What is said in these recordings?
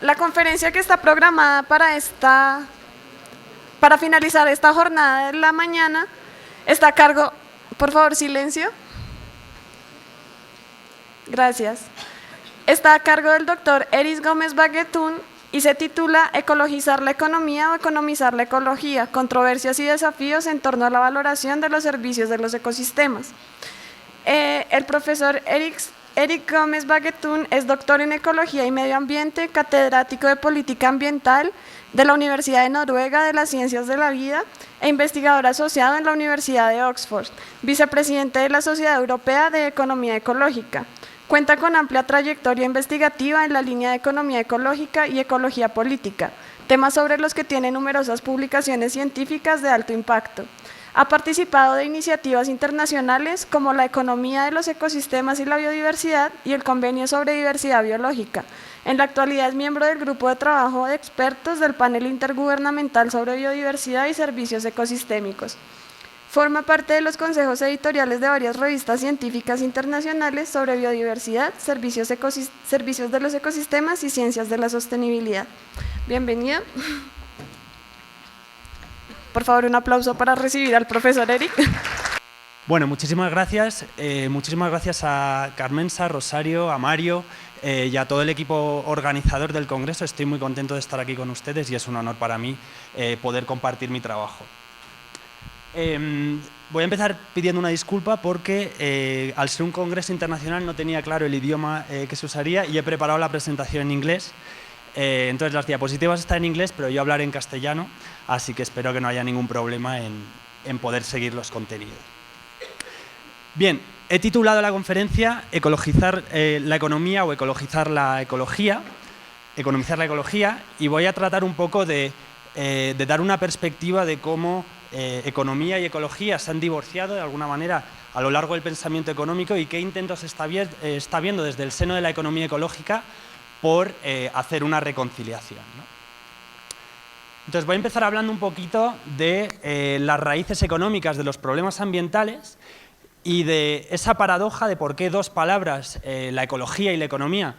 La conferencia que está programada para finalizar esta jornada de la mañana está a cargo, por favor, silencio. Gracias. Está a cargo del doctor Eris Gómez Baguetún y se titula Ecologizar la economía o economizar la ecología, controversias y desafíos en torno a la valoración de los servicios de los ecosistemas. El profesor Eric Gómez Baguetún es doctor en Ecología y Medio Ambiente, catedrático de Política Ambiental de la Universidad de Noruega de las Ciencias de la Vida e investigador asociado en la Universidad de Oxford, vicepresidente de la Sociedad Europea de Economía Ecológica. Cuenta con amplia trayectoria investigativa en la línea de economía ecológica y ecología política, temas sobre los que tiene numerosas publicaciones científicas de alto impacto. Ha participado de iniciativas internacionales como la Economía de los Ecosistemas y la Biodiversidad y el Convenio sobre Diversidad Biológica. En la actualidad es miembro del grupo de trabajo de expertos del Panel Intergubernamental sobre Biodiversidad y Servicios Ecosistémicos. Forma parte de los consejos editoriales de varias revistas científicas internacionales sobre biodiversidad, servicios de los ecosistemas y ciencias de la sostenibilidad. Bienvenida. Por favor, un aplauso para recibir al profesor Eric. Bueno, muchísimas gracias. Muchísimas gracias a Carmensa, Rosario, a Mario y a todo el equipo organizador del Congreso. Estoy muy contento de estar aquí con ustedes y es un honor para mí poder compartir mi trabajo. Voy a empezar pidiendo una disculpa porque al ser un congreso internacional no tenía claro el idioma que se usaría y he preparado la presentación en inglés. Entonces las diapositivas están en inglés, pero yo hablaré en castellano, así que espero que no haya ningún problema en poder seguir los contenidos. Bien, he titulado la conferencia Ecologizar la economía o ecologizar la ecología, economizar la ecología, y voy a tratar un poco de dar una perspectiva de cómo economía y ecología se han divorciado de alguna manera a lo largo del pensamiento económico y qué intentos está viendo desde el seno de la economía ecológica por hacer una reconciliación, ¿no? Entonces voy a empezar hablando un poquito de las raíces económicas de los problemas ambientales y de esa paradoja de por qué dos palabras, la ecología y la economía,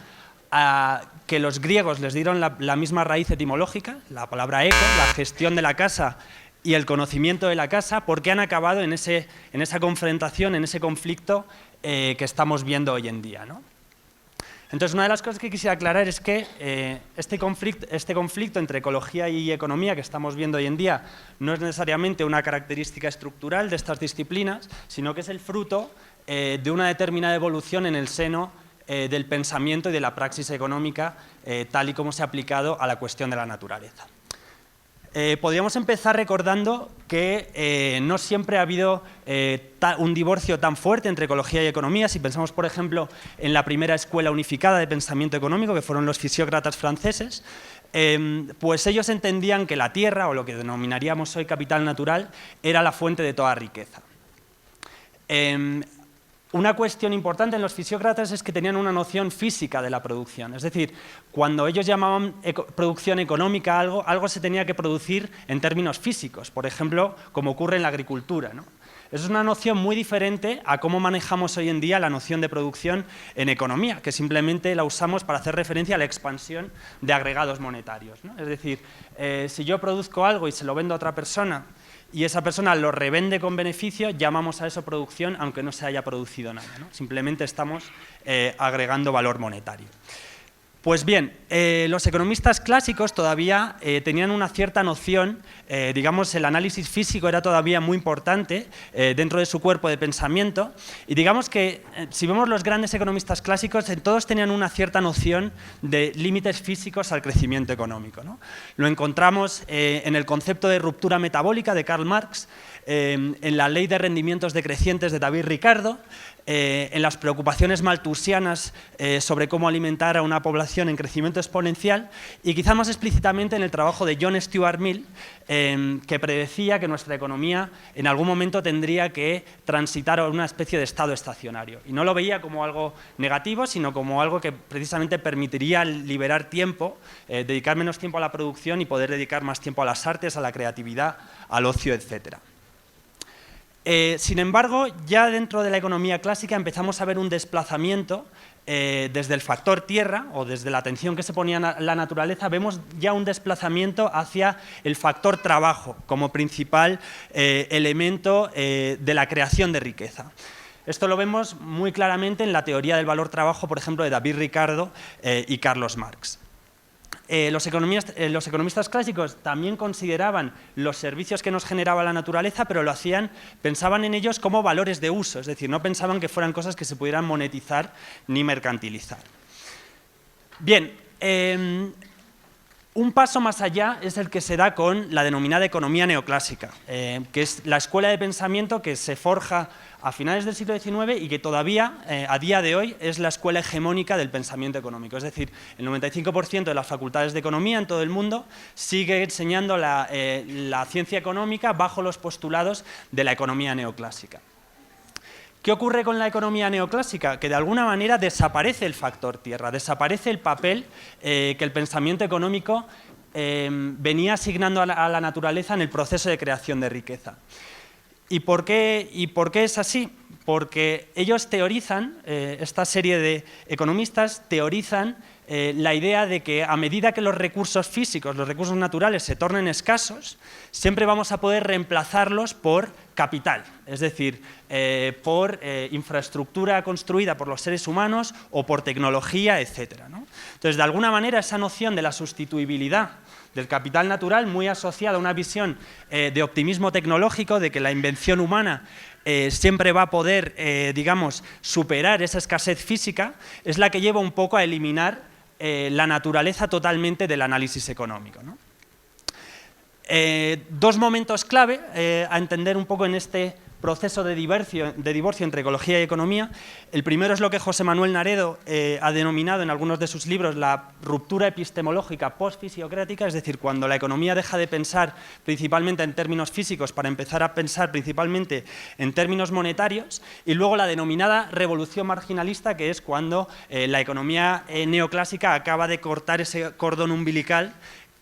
que los griegos les dieron la misma raíz etimológica, la palabra eco, la gestión de la casa y el conocimiento de la casa, por qué han acabado en esa confrontación, en ese conflicto que estamos viendo hoy en día, ¿no? Entonces, una de las cosas que quisiera aclarar es que este conflicto entre ecología y economía que estamos viendo hoy en día no es necesariamente una característica estructural de estas disciplinas, sino que es el fruto de una determinada evolución en el seno del pensamiento y de la praxis económica, tal y como se ha aplicado a la cuestión de la naturaleza. Podríamos empezar recordando que no siempre ha habido un divorcio tan fuerte entre ecología y economía. Si pensamos, por ejemplo, en la primera escuela unificada de pensamiento económico, que fueron los fisiócratas franceses, pues ellos entendían que la tierra, o lo que denominaríamos hoy capital natural, era la fuente de toda riqueza. Una cuestión importante en los fisiócratas es que tenían una noción física de la producción, es decir, cuando ellos llamaban producción económica a algo se tenía que producir en términos físicos, por ejemplo, como ocurre en la agricultura, ¿no? Eso es una noción muy diferente a cómo manejamos hoy en día la noción de producción en economía, que simplemente la usamos para hacer referencia a la expansión de agregados monetarios, ¿no? Es decir, si yo produzco algo y se lo vendo a otra persona, y esa persona lo revende con beneficio, llamamos a eso producción, aunque no se haya producido nada, ¿no? Simplemente estamos agregando valor monetario. Pues bien, los economistas clásicos todavía tenían una cierta noción, digamos, el análisis físico era todavía muy importante dentro de su cuerpo de pensamiento, y digamos que si vemos los grandes economistas clásicos, todos tenían una cierta noción de límites físicos al crecimiento económico, ¿no? Lo encontramos en el concepto de ruptura metabólica de Karl Marx, en la ley de rendimientos decrecientes de David Ricardo, en las preocupaciones malthusianas sobre cómo alimentar a una población en crecimiento exponencial y quizá más explícitamente en el trabajo de John Stuart Mill, que predecía que nuestra economía en algún momento tendría que transitar a una especie de estado estacionario. Y no lo veía como algo negativo, sino como algo que precisamente permitiría liberar tiempo, dedicar menos tiempo a la producción y poder dedicar más tiempo a las artes, a la creatividad, al ocio, etc. Sin embargo, ya dentro de la economía clásica empezamos a ver un desplazamiento desde el factor tierra o desde la atención que se ponía en la naturaleza, vemos ya un desplazamiento hacia el factor trabajo como principal elemento de la creación de riqueza. Esto lo vemos muy claramente en la teoría del valor-trabajo, por ejemplo, de David Ricardo y Carlos Marx. Los economistas clásicos también consideraban los servicios que nos generaba la naturaleza, pero pensaban en ellos como valores de uso, es decir, no pensaban que fueran cosas que se pudieran monetizar ni mercantilizar. Bien, un paso más allá es el que se da con la denominada economía neoclásica, que es la escuela de pensamiento que se forja a finales del siglo XIX y que todavía, a día de hoy, es la escuela hegemónica del pensamiento económico. Es decir, el 95% de las facultades de economía en todo el mundo sigue enseñando la ciencia económica bajo los postulados de la economía neoclásica. ¿Qué ocurre con la economía neoclásica? Que de alguna manera desaparece el factor tierra, desaparece el papel que el pensamiento económico venía asignando a la naturaleza en el proceso de creación de riqueza. ¿Y por qué es así? Porque ellos teorizan, esta serie de economistas teorizan la idea de que a medida que los recursos físicos, los recursos naturales se tornen escasos, siempre vamos a poder reemplazarlos por capital, es decir, por infraestructura construida por los seres humanos o por tecnología, etc., ¿no? Entonces, de alguna manera, esa noción de la sustituibilidad del capital natural, muy asociada a una visión de optimismo tecnológico, de que la invención humana siempre va a poder, digamos, superar esa escasez física, es la que lleva un poco a eliminar la naturaleza totalmente del análisis económico, ¿no? Dos momentos clave a entender un poco en este proceso de divorcio entre ecología y economía. El primero es lo que José Manuel Naredo ha denominado en algunos de sus libros la ruptura epistemológica post-fisiocrática, es decir, cuando la economía deja de pensar principalmente en términos físicos para empezar a pensar principalmente en términos monetarios, y luego la denominada revolución marginalista, que es cuando la economía neoclásica acaba de cortar ese cordón umbilical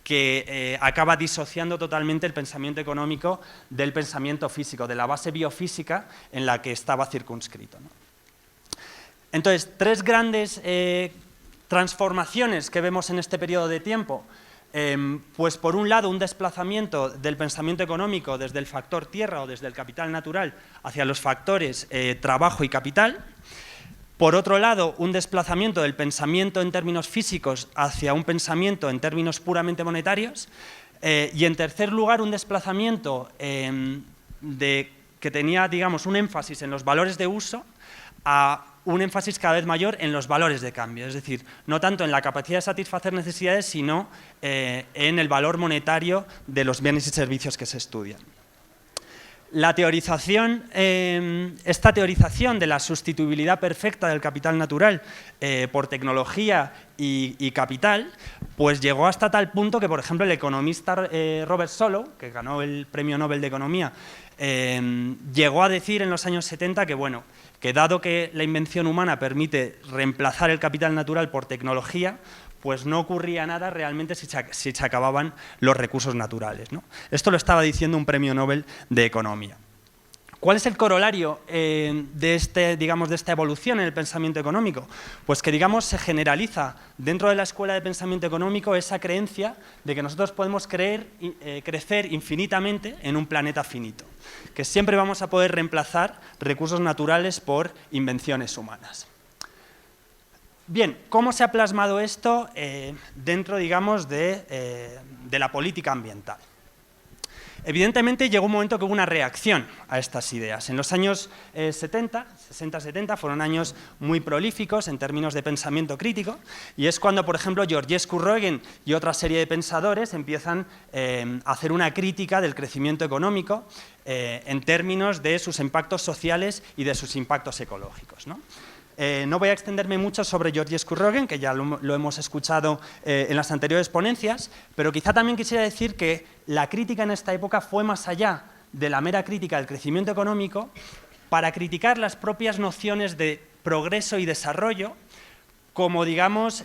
que acaba disociando totalmente el pensamiento económico del pensamiento físico, de la base biofísica en la que estaba circunscrito, ¿no? Entonces, tres grandes transformaciones que vemos en este periodo de tiempo. Pues por un lado, un desplazamiento del pensamiento económico desde el factor tierra o desde el capital natural hacia los factores trabajo y capital. Por otro lado, un desplazamiento del pensamiento en términos físicos hacia un pensamiento en términos puramente monetarios. Y en tercer lugar, un desplazamiento que tenía, digamos, un énfasis en los valores de uso a un énfasis cada vez mayor en los valores de cambio. Es decir, no tanto en la capacidad de satisfacer necesidades, sino en el valor monetario de los bienes y servicios que se estudian. Esta teorización de la sustituibilidad perfecta del capital natural por tecnología y capital, pues llegó hasta tal punto que, por ejemplo, el economista Robert Solow, que ganó el Premio Nobel de Economía, llegó a decir en los años 70 que, bueno, que dado que la invención humana permite reemplazar el capital natural por tecnología, pues no ocurría nada realmente si se acababan los recursos naturales, ¿no? Esto lo estaba diciendo un premio Nobel de Economía. ¿Cuál es el corolario de esta evolución en el pensamiento económico? Pues que, digamos, se generaliza dentro de la escuela de pensamiento económico esa creencia de que nosotros podemos crecer infinitamente en un planeta finito, que siempre vamos a poder reemplazar recursos naturales por invenciones humanas. Bien, ¿cómo se ha plasmado esto dentro, digamos, de la política ambiental? Evidentemente llegó un momento que hubo una reacción a estas ideas. En los años 60-70 fueron años muy prolíficos en términos de pensamiento crítico, y es cuando, por ejemplo, Georgescu Roegen y otra serie de pensadores empiezan a hacer una crítica del crecimiento económico en términos de sus impactos sociales y de sus impactos ecológicos, ¿no? No voy a extenderme mucho sobre Georgescu Roegen, que ya lo hemos escuchado en las anteriores ponencias, pero quizá también quisiera decir que la crítica en esta época fue más allá de la mera crítica del crecimiento económico para criticar las propias nociones de progreso y desarrollo como, digamos,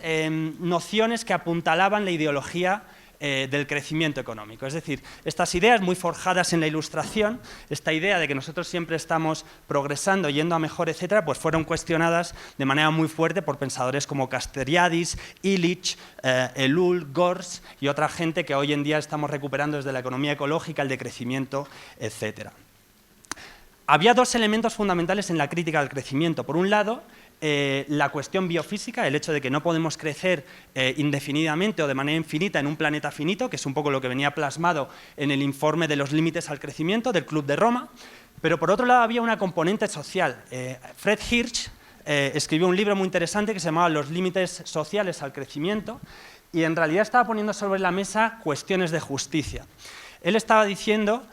nociones que apuntalaban la ideología del crecimiento económico. Es decir, estas ideas muy forjadas en la Ilustración, esta idea de que nosotros siempre estamos progresando, yendo a mejor, etcétera, pues fueron cuestionadas de manera muy fuerte por pensadores como Castoriadis, Illich, Ellul, Gors y otra gente que hoy en día estamos recuperando desde la economía ecológica, el decrecimiento, etcétera. Había dos elementos fundamentales en la crítica del crecimiento. Por un lado, la cuestión biofísica, el hecho de que no podemos crecer indefinidamente o de manera infinita en un planeta finito, que es un poco lo que venía plasmado en el informe de los límites al crecimiento del Club de Roma. Pero por otro lado había una componente social. Fred Hirsch escribió un libro muy interesante que se llamaba Los límites sociales al crecimiento y en realidad estaba poniendo sobre la mesa cuestiones de justicia. Él estaba diciendo,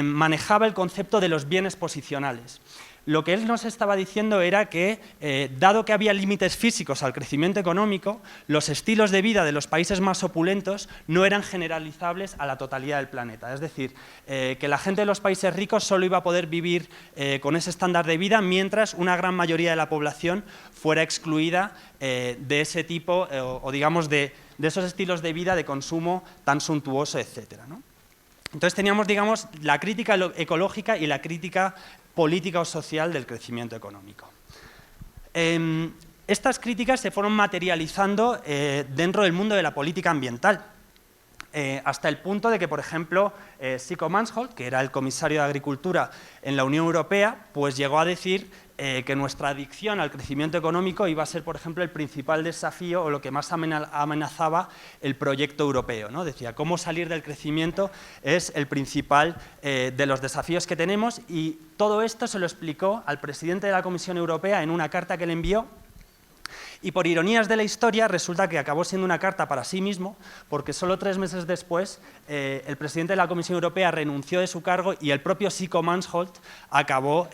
manejaba el concepto de los bienes posicionales. Lo que él nos estaba diciendo era que, dado que había límites físicos al crecimiento económico, los estilos de vida de los países más opulentos no eran generalizables a la totalidad del planeta. Es decir, que la gente de los países ricos solo iba a poder vivir con ese estándar de vida, mientras una gran mayoría de la población fuera excluida de ese tipo, o digamos, de esos estilos de vida de consumo tan suntuoso, etcétera, ¿no? Entonces teníamos, digamos, la crítica ecológica y la crítica política o social del crecimiento económico. Estas críticas se fueron materializando dentro del mundo de la política ambiental, hasta el punto de que, por ejemplo, Sicko Mansholt, que era el comisario de Agricultura en la Unión Europea, pues llegó a decir que nuestra adicción al crecimiento económico iba a ser, por ejemplo, el principal desafío o lo que más amenazaba el proyecto europeo, ¿no? Decía, cómo salir del crecimiento es el principal de los desafíos que tenemos, y todo esto se lo explicó al presidente de la Comisión Europea en una carta que le envió. Y por ironías de la historia, resulta que acabó siendo una carta para sí mismo, porque solo 3 meses después el presidente de la Comisión Europea renunció de su cargo y el propio Sicko Mansholt acabó,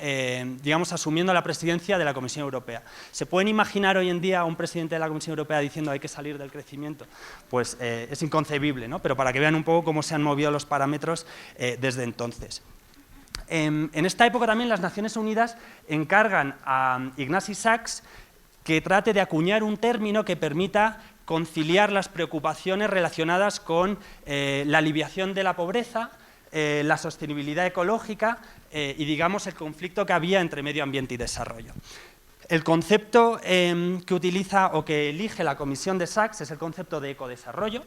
digamos, asumiendo la presidencia de la Comisión Europea. ¿Se pueden imaginar hoy en día a un presidente de la Comisión Europea diciendo hay que salir del crecimiento? Pues es inconcebible, ¿no? Pero para que vean un poco cómo se han movido los parámetros desde entonces. En esta época también las Naciones Unidas encargan a Ignasi Sachs que trate de acuñar un término que permita conciliar las preocupaciones relacionadas con la aliviación de la pobreza, la sostenibilidad ecológica y, digamos, el conflicto que había entre medio ambiente y desarrollo. El concepto que utiliza o que elige la Comisión de Sachs es el concepto de ecodesarrollo.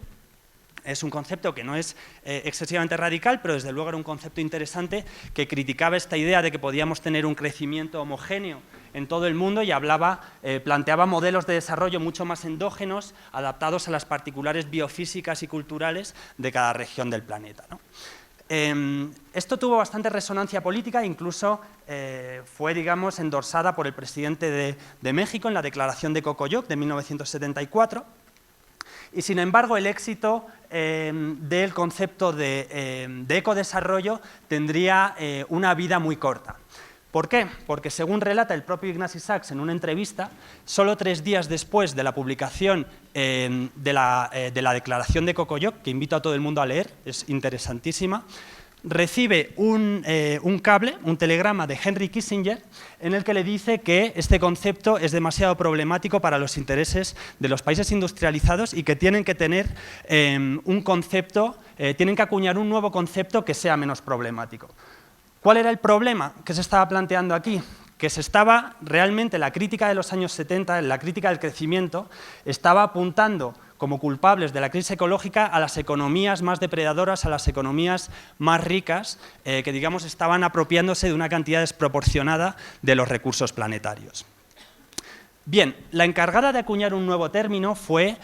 Es un concepto que no es excesivamente radical, pero desde luego era un concepto interesante que criticaba esta idea de que podíamos tener un crecimiento homogéneo en todo el mundo y planteaba modelos de desarrollo mucho más endógenos, adaptados a las particulares biofísicas y culturales de cada región del planeta, ¿no? Esto tuvo bastante resonancia política, incluso fue, digamos, endorsada por el presidente de México en la Declaración de Cocoyoc de 1974. Y sin embargo, el éxito del concepto de ecodesarrollo tendría una vida muy corta. ¿Por qué? Porque según relata el propio Ignasi Sachs en una entrevista, solo 3 días después de la publicación de la Declaración de Cocoyoc, que invito a todo el mundo a leer, es interesantísima, recibe un telegrama de Henry Kissinger en el que le dice que este concepto es demasiado problemático para los intereses de los países industrializados y que tienen que tener tienen que acuñar un nuevo concepto que sea menos problemático. ¿Cuál era el problema que se estaba planteando aquí? Que realmente la crítica de los años 70, la crítica del crecimiento, estaba apuntando como culpables de la crisis ecológica a las economías más depredadoras, a las economías más ricas, que, digamos, estaban apropiándose de una cantidad desproporcionada de los recursos planetarios. Bien, la encargada de acuñar un nuevo término fue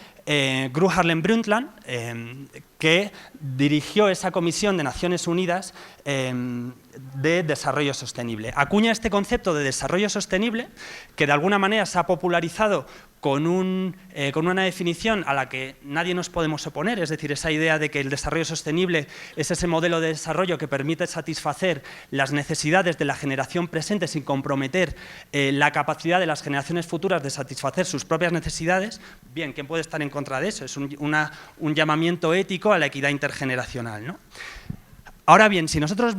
Gro Harlem Brundtland, que dirigió esa comisión de Naciones Unidas de desarrollo sostenible. Acuña este concepto de desarrollo sostenible, que de alguna manera se ha popularizado con una definición a la que nadie nos podemos oponer, es decir, esa idea de que el desarrollo sostenible es ese modelo de desarrollo que permite satisfacer las necesidades de la generación presente sin comprometer la capacidad de las generaciones futuras de satisfacer sus propias necesidades. Bien, ¿quién puede estar en contra de eso? Es un llamamiento ético a la equidad intergeneracional, ¿no? Ahora bien, si nosotros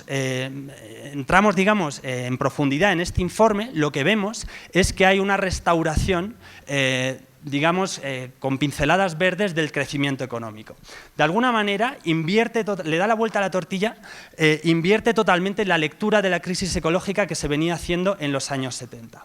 entramos, digamos, en profundidad en este informe, lo que vemos es que hay una restauración digamos, con pinceladas verdes del crecimiento económico. De alguna manera, le da la vuelta a la tortilla, invierte totalmente la lectura de la crisis ecológica que se venía haciendo en los años 70.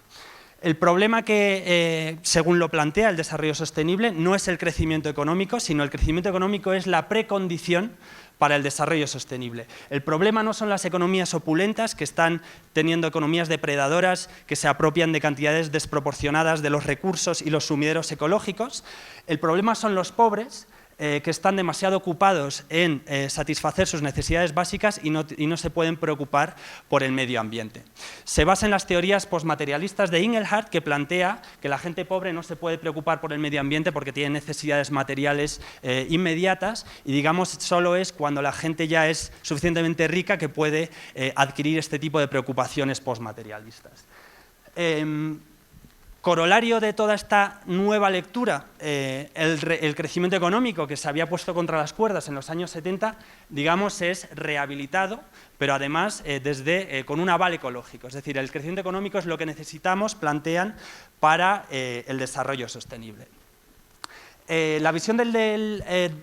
El problema que, según lo plantea el desarrollo sostenible, no es el crecimiento económico, sino el crecimiento económico es la precondición para el desarrollo sostenible. El problema no son las economías opulentas que están teniendo economías depredadoras que se apropian de cantidades desproporcionadas de los recursos y los sumideros ecológicos. El problema son los pobres que están demasiado ocupados en satisfacer sus necesidades básicas y no se pueden preocupar por el medio ambiente. Se basa en las teorías postmaterialistas de Inglehart, que plantea que la gente pobre no se puede preocupar por el medio ambiente porque tiene necesidades materiales inmediatas y, digamos, solo es cuando la gente ya es suficientemente rica que puede adquirir este tipo de preocupaciones postmaterialistas. Corolario de toda esta nueva lectura, el crecimiento económico que se había puesto contra las cuerdas en los años 70, digamos, es rehabilitado, pero además con un aval ecológico. Es decir, el crecimiento económico es lo que necesitamos, plantean, para el desarrollo sostenible. La visión del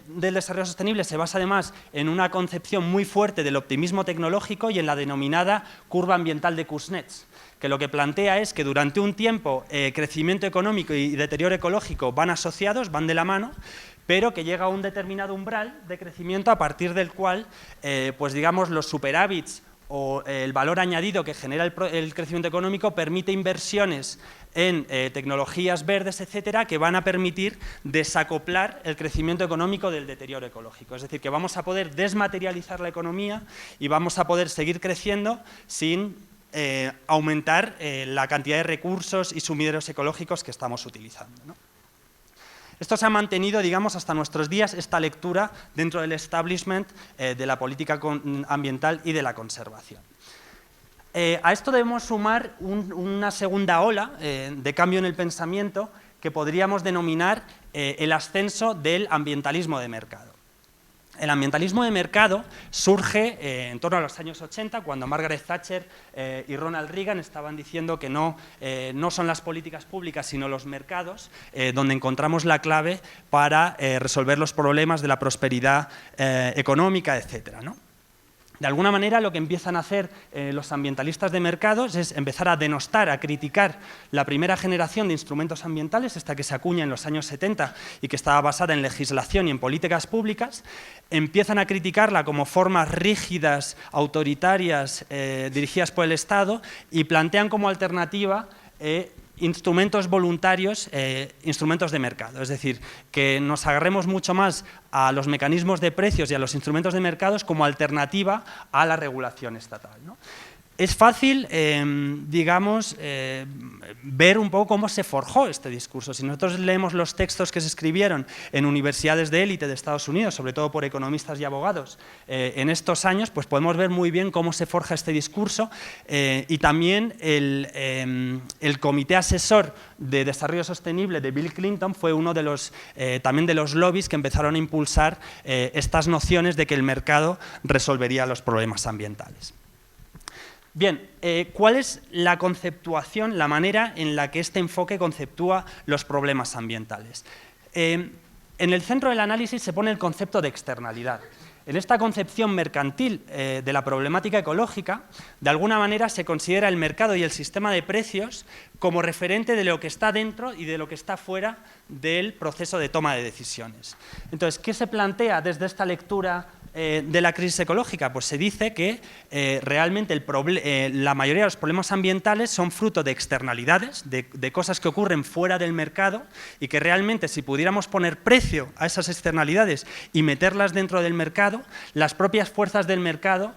desarrollo sostenible se basa además en una concepción muy fuerte del optimismo tecnológico y en la denominada curva ambiental de Kuznets, que lo que plantea es que durante un tiempo crecimiento económico y deterioro ecológico van asociados, van de la mano, pero que llega a un determinado umbral de crecimiento a partir del cual, pues digamos, los superávits o el valor añadido que genera el crecimiento económico permite inversiones en tecnologías verdes, etcétera, que van a permitir desacoplar el crecimiento económico del deterioro ecológico. Es decir, que vamos a poder desmaterializar la economía y vamos a poder seguir creciendo sin aumentar la cantidad de recursos y sumideros ecológicos que estamos utilizando, ¿no? Esto se ha mantenido, digamos, hasta nuestros días, esta lectura dentro del establishment de la política ambiental y de la conservación. A esto debemos sumar una segunda ola de cambio en el pensamiento que podríamos denominar el ascenso del ambientalismo de mercado. El ambientalismo de mercado surge en torno a los años 80, cuando Margaret Thatcher y Ronald Reagan estaban diciendo que no son las políticas públicas, sino los mercados, donde encontramos la clave para resolver los problemas de la prosperidad económica, etcétera, ¿no? De alguna manera, lo que empiezan a hacer los ambientalistas de mercados es empezar a denostar, a criticar la primera generación de instrumentos ambientales, esta que se acuña en los años 70 y que estaba basada en legislación y en políticas públicas. Empiezan a criticarla como formas rígidas, autoritarias, dirigidas por el Estado, y plantean como alternativa instrumentos voluntarios, instrumentos de mercado. Es decir, que nos agarremos mucho más a los mecanismos de precios y a los instrumentos de mercados como alternativa a la regulación estatal, ¿no? Es fácil, digamos, ver un poco cómo se forjó este discurso. Si nosotros leemos los textos que se escribieron en universidades de élite de Estados Unidos, sobre todo por economistas y abogados, en estos años, pues podemos ver muy bien cómo se forja este discurso, y también el Comité Asesor de Desarrollo Sostenible de Bill Clinton fue uno de los, también de los lobbies que empezaron a impulsar estas nociones de que el mercado resolvería los problemas ambientales. Bien, ¿cuál es la conceptuación, la manera en la que este enfoque conceptúa los problemas ambientales? En el centro del análisis se pone el concepto de externalidad. En esta concepción mercantil de la problemática ecológica, de alguna manera se considera el mercado y el sistema de precios como referente de lo que está dentro y de lo que está fuera del proceso de toma de decisiones. Entonces, ¿qué se plantea desde esta lectura de la crisis ecológica? Pues se dice que realmente la mayoría de los problemas ambientales son fruto de externalidades, de cosas que ocurren fuera del mercado, y que realmente, si pudiéramos poner precio a esas externalidades y meterlas dentro del mercado, las propias fuerzas del mercado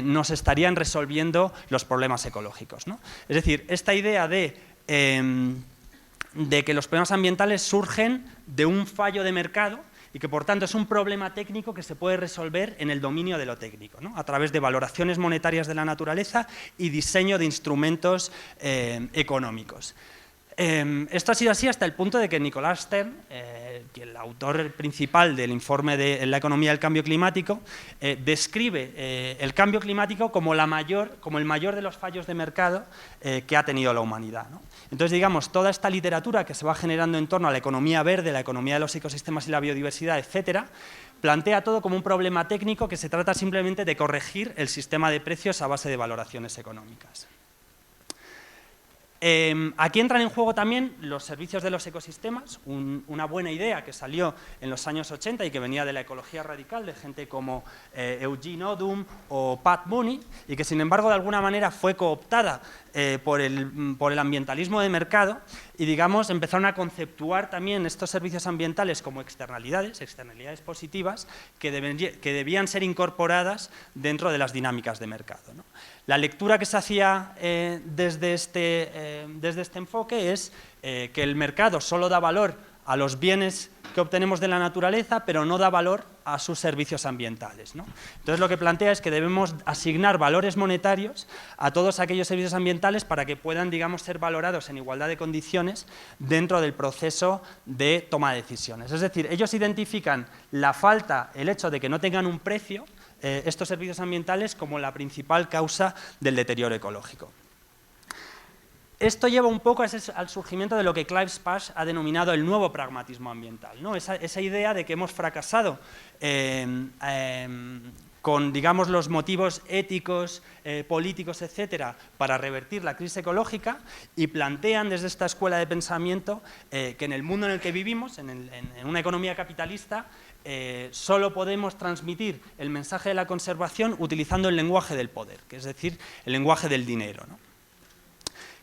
nos estarían resolviendo los problemas ecológicos, ¿no? Es decir, esta idea de que los problemas ambientales surgen de un fallo de mercado y que, por tanto, es un problema técnico que se puede resolver en el dominio de lo técnico, ¿no? A través de valoraciones monetarias de la naturaleza y diseño de instrumentos económicos. Esto ha sido así hasta el punto de que Nicholas Stern, el autor principal del informe de la economía del cambio climático, describe el cambio climático como el mayor de los fallos de mercado que ha tenido la humanidad, ¿no? Entonces, digamos, toda esta literatura que se va generando en torno a la economía verde, la economía de los ecosistemas y la biodiversidad, etcétera, plantea todo como un problema técnico que se trata simplemente de corregir el sistema de precios a base de valoraciones económicas. Aquí entran en juego también los servicios de los ecosistemas, una buena idea que salió en los años 80 y que venía de la ecología radical, de gente como Eugene Odum o Pat Mooney, y que sin embargo de alguna manera fue cooptada por el ambientalismo de mercado y, digamos, empezaron a conceptuar también estos servicios ambientales como externalidades positivas que debían ser incorporadas dentro de las dinámicas de mercado, ¿no? La lectura que se hacía desde este enfoque es que el mercado solo da valor a los bienes que obtenemos de la naturaleza, pero no da valor a sus servicios ambientales, ¿no? Entonces, lo que plantea es que debemos asignar valores monetarios a todos aquellos servicios ambientales para que puedan, digamos, ser valorados en igualdad de condiciones dentro del proceso de toma de decisiones. Es decir, ellos identifican el hecho de que no tengan un precio, estos servicios ambientales, como la principal causa del deterioro ecológico. Esto lleva un poco al surgimiento de lo que Clive Spash ha denominado el nuevo pragmatismo ambiental, ¿no? Esa idea de que hemos fracasado con, digamos, los motivos éticos, políticos, etcétera, para revertir la crisis ecológica, y plantean desde esta escuela de pensamiento que en el mundo en el que vivimos, en una economía capitalista, solo podemos transmitir el mensaje de la conservación utilizando el lenguaje del poder, que es decir, el lenguaje del dinero, ¿no?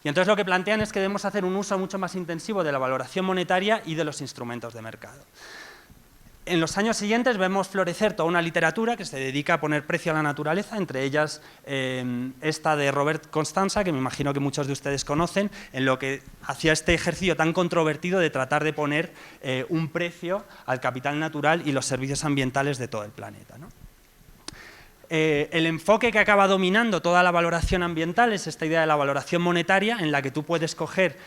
Y entonces lo que plantean es que debemos hacer un uso mucho más intensivo de la valoración monetaria y de los instrumentos de mercado. En los años siguientes vemos florecer toda una literatura que se dedica a poner precio a la naturaleza, entre ellas esta de Robert Constanza, que me imagino que muchos de ustedes conocen, en lo que hacía este ejercicio tan controvertido de tratar de poner un precio al capital natural y los servicios ambientales de todo el planeta, ¿no? El enfoque que acaba dominando toda la valoración ambiental es esta idea de la valoración monetaria, en la que tú puedes coger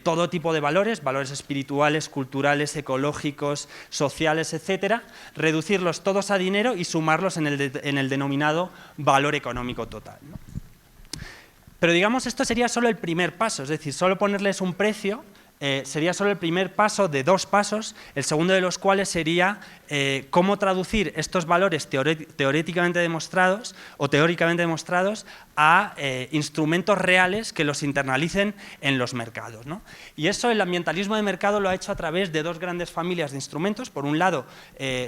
todo tipo de valores espirituales, culturales, ecológicos, sociales, etcétera, reducirlos todos a dinero y sumarlos en el denominado valor económico total, ¿no? Pero, digamos, esto sería solo el primer paso, es decir, solo ponerles un precio sería solo el primer paso de dos pasos, el segundo de los cuales sería cómo traducir estos valores teóricamente demostrados a instrumentos reales que los internalicen en los mercados, ¿no? Y eso el ambientalismo de mercado lo ha hecho a través de dos grandes familias de instrumentos. Por un lado,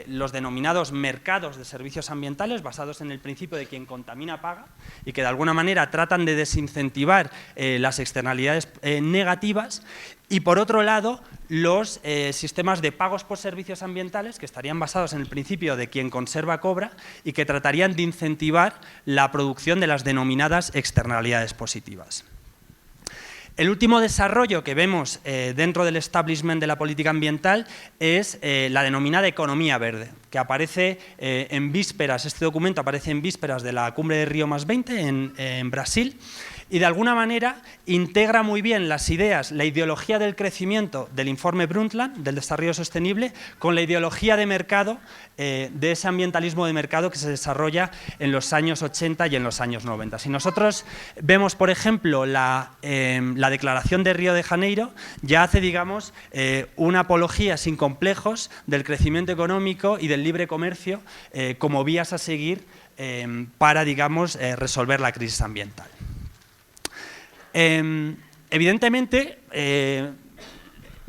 los denominados mercados de servicios ambientales, basados en el principio de quien contamina paga, y que de alguna manera tratan de desincentivar las externalidades negativas. Y por otro lado, los sistemas de pagos por servicios ambientales, que estarían basados en el principio de quien conserva cobra y que tratarían de incentivar la producción de las denominadas externalidades positivas. El último desarrollo que vemos dentro del establishment de la política ambiental es la denominada economía verde, que aparece en vísperas, este documento aparece en vísperas de la cumbre de Río +20 en Brasil, y de alguna manera integra muy bien las ideas, la ideología del crecimiento del informe Brundtland, del desarrollo sostenible, con la ideología de mercado, de ese ambientalismo de mercado que se desarrolla en los años 80 y en los años 90. Si nosotros vemos, por ejemplo, la declaración de Río de Janeiro, ya hace, digamos, una apología sin complejos del crecimiento económico y del libre comercio como vías a seguir para, digamos, resolver la crisis ambiental. Evidentemente,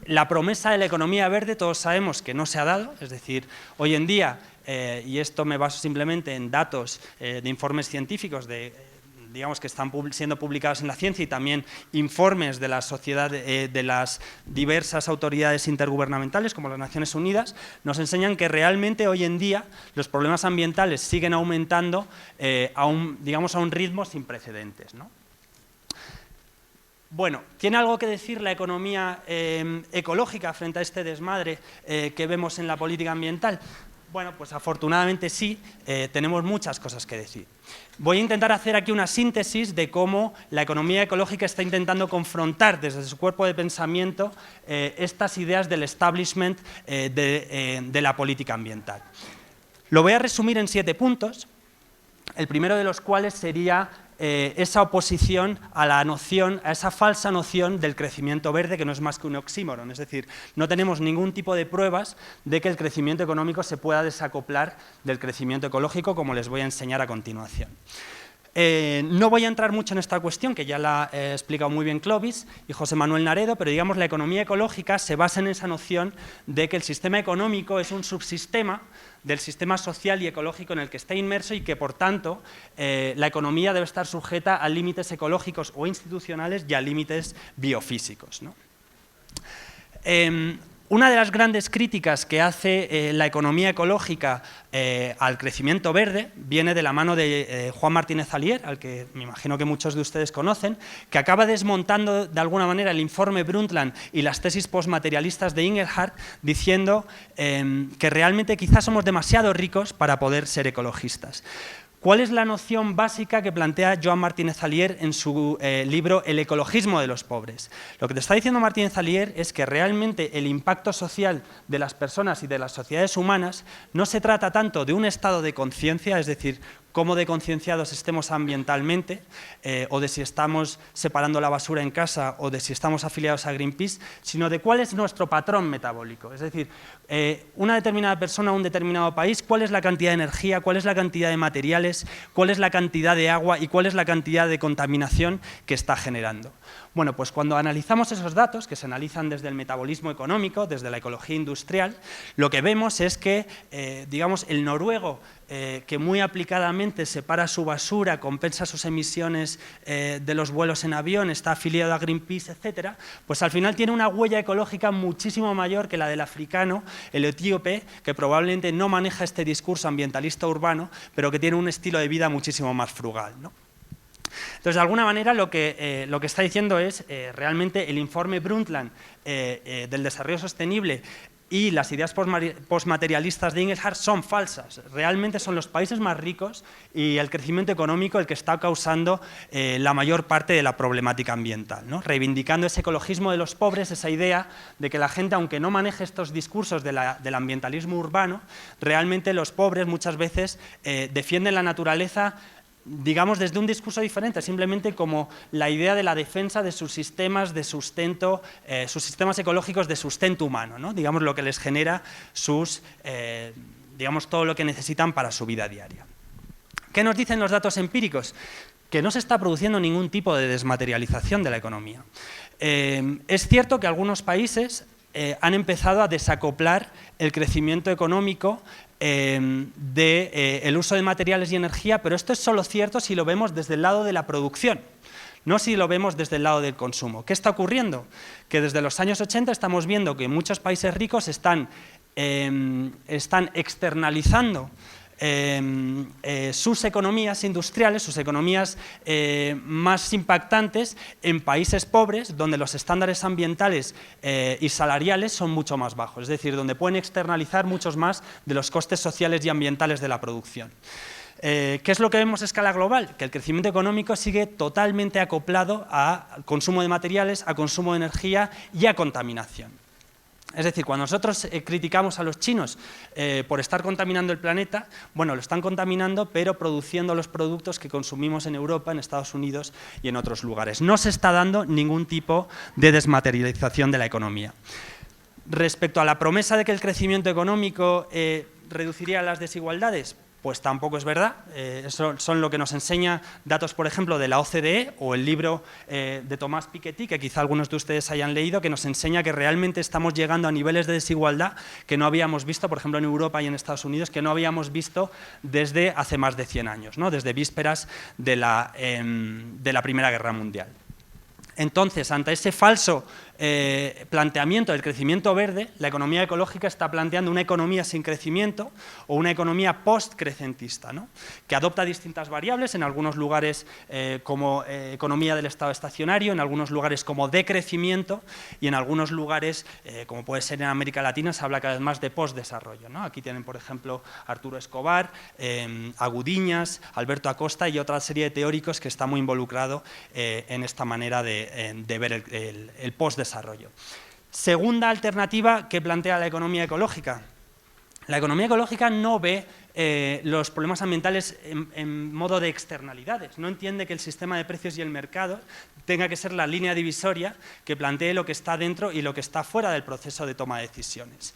la promesa de la economía verde todos sabemos que no se ha dado, es decir, hoy en día, y esto me baso simplemente en datos de informes científicos digamos que están siendo publicados en la ciencia, y también informes de la sociedad, de las diversas autoridades intergubernamentales como las Naciones Unidas, nos enseñan que realmente hoy en día los problemas ambientales siguen aumentando a un ritmo sin precedentes, ¿no? Bueno, ¿tiene algo que decir la economía ecológica frente a este desmadre que vemos en la política ambiental? Bueno, pues afortunadamente sí, tenemos muchas cosas que decir. Voy a intentar hacer aquí una síntesis de cómo la economía ecológica está intentando confrontar desde su cuerpo de pensamiento estas ideas del establishment de la política ambiental. Lo voy a resumir en 7 puntos, el primero de los cuales sería esa oposición a la noción, a esa falsa noción del crecimiento verde, que no es más que un oxímoron, es decir, no tenemos ningún tipo de pruebas de que el crecimiento económico se pueda desacoplar del crecimiento ecológico, como les voy a enseñar a continuación. No voy a entrar mucho en esta cuestión, que ya la he explicado muy bien Clovis y José Manuel Naredo, pero digamos la economía ecológica se basa en esa noción de que el sistema económico es un subsistema del sistema social y ecológico en el que está inmerso y que, por tanto, la economía debe estar sujeta a límites ecológicos o institucionales y a límites biofísicos, ¿no? Una de las grandes críticas que hace la economía ecológica al crecimiento verde viene de la mano de Juan Martínez Alier, al que me imagino que muchos de ustedes conocen, que acaba desmontando de alguna manera el informe Brundtland y las tesis postmaterialistas de Ingelhart, diciendo que realmente quizás somos demasiado ricos para poder ser ecologistas. ¿Cuál es la noción básica que plantea Joan Martínez Alier en su libro El ecologismo de los pobres? Lo que te está diciendo Martínez Alier es que realmente el impacto social de las personas y de las sociedades humanas no se trata tanto de un estado de conciencia, es decir, cómo de concienciados estemos ambientalmente, o de si estamos separando la basura en casa o de si estamos afiliados a Greenpeace, sino de cuál es nuestro patrón metabólico. Es decir, una determinada persona o un determinado país, cuál es la cantidad de energía, cuál es la cantidad de materiales, cuál es la cantidad de agua y cuál es la cantidad de contaminación que está generando. Bueno, pues cuando analizamos esos datos, que se analizan desde el metabolismo económico, desde la ecología industrial, lo que vemos es que, digamos, el noruego, que muy aplicadamente separa su basura, compensa sus emisiones de los vuelos en avión, está afiliado a Greenpeace, etcétera, pues al final tiene una huella ecológica muchísimo mayor que la del africano, el etíope, que probablemente no maneja este discurso ambientalista urbano, pero que tiene un estilo de vida muchísimo más frugal, ¿no? Entonces, de alguna manera, lo que está diciendo es realmente el informe Brundtland del desarrollo sostenible y las ideas postmaterialistas de Ingelhart son falsas. Realmente son los países más ricos y el crecimiento económico el que está causando la mayor parte de la problemática ambiental, ¿no? Reivindicando ese ecologismo de los pobres, esa idea de que la gente, aunque no maneje estos discursos del ambientalismo urbano, realmente los pobres muchas veces defienden la naturaleza, digamos, desde un discurso diferente, simplemente como la idea de la defensa de sus sistemas de sustento, sus sistemas ecológicos de sustento humano, ¿no? Digamos, lo que les genera digamos, todo lo que necesitan para su vida diaria. ¿Qué nos dicen los datos empíricos? Que no se está produciendo ningún tipo de desmaterialización de la economía. Es cierto que algunos países han empezado a desacoplar el crecimiento económico del uso de materiales y energía, pero esto es solo cierto si lo vemos desde el lado de la producción, no si lo vemos desde el lado del consumo. ¿Qué está ocurriendo? Que desde los años 80 estamos viendo que muchos países ricos están externalizando sus economías industriales, sus economías más impactantes en países pobres donde los estándares ambientales y salariales son mucho más bajos, es decir, donde pueden externalizar muchos más de los costes sociales y ambientales de la producción. ¿Qué es lo que vemos a escala global? Que el crecimiento económico sigue totalmente acoplado al consumo de materiales, a consumo de energía y a contaminación. Es decir, cuando nosotros criticamos a los chinos por estar contaminando el planeta, bueno, lo están contaminando, pero produciendo los productos que consumimos en Europa, en Estados Unidos y en otros lugares. No se está dando ningún tipo de desmaterialización de la economía. Respecto a la promesa de que el crecimiento económico reduciría las desigualdades, pues tampoco es verdad. Eso son lo que nos enseña datos, por ejemplo, de la OCDE o el libro de Thomas Piketty, que quizá algunos de ustedes hayan leído, que nos enseña que realmente estamos llegando a niveles de desigualdad que no habíamos visto, por ejemplo, en Europa y en Estados Unidos, que no habíamos visto desde hace más de 100 años, ¿no? Desde vísperas de la Primera Guerra Mundial. Entonces, ante ese falso planteamiento del crecimiento verde, la economía ecológica está planteando una economía sin crecimiento o una economía post-crecentista, ¿no? Que adopta distintas variables, en algunos lugares como economía del estado estacionario, en algunos lugares como decrecimiento y en algunos lugares, como puede ser en América Latina, se habla cada vez más de post-desarrollo, ¿no? Aquí tienen, por ejemplo, Arturo Escobar, Agudiñas, Alberto Acosta y otra serie de teóricos que está muy involucrado en esta manera de ver el post-desarrollo. Segunda alternativa que plantea la economía ecológica. La economía ecológica no ve los problemas ambientales en modo de externalidades, no entiende que el sistema de precios y el mercado tenga que ser la línea divisoria que plantee lo que está dentro y lo que está fuera del proceso de toma de decisiones.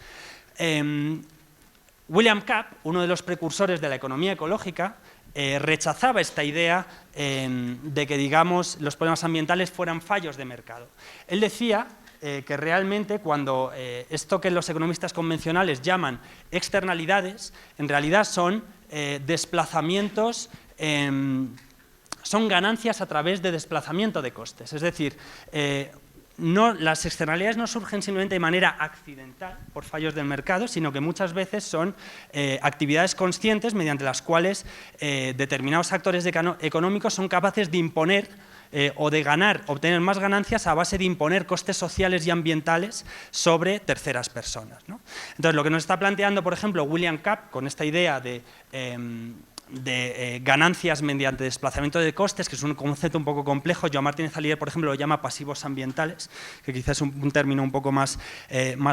William Kapp, uno de los precursores de la economía ecológica, rechazaba esta idea de que, digamos, los problemas ambientales fueran fallos de mercado. Él decía que realmente cuando esto que los economistas convencionales llaman externalidades, en realidad son desplazamientos, son ganancias a través de desplazamiento de costes. Es decir, las externalidades no surgen simplemente de manera accidental por fallos del mercado, sino que muchas veces son actividades conscientes mediante las cuales determinados actores económicos son capaces de imponer o de obtener más ganancias a base de imponer costes sociales y ambientales sobre terceras personas, ¿no? Entonces, lo que nos está planteando, por ejemplo, William Kapp, con esta idea de ganancias mediante desplazamiento de costes, que es un concepto un poco complejo. Joan Martínez Alier, por ejemplo, lo llama pasivos ambientales, que quizás es un término un poco más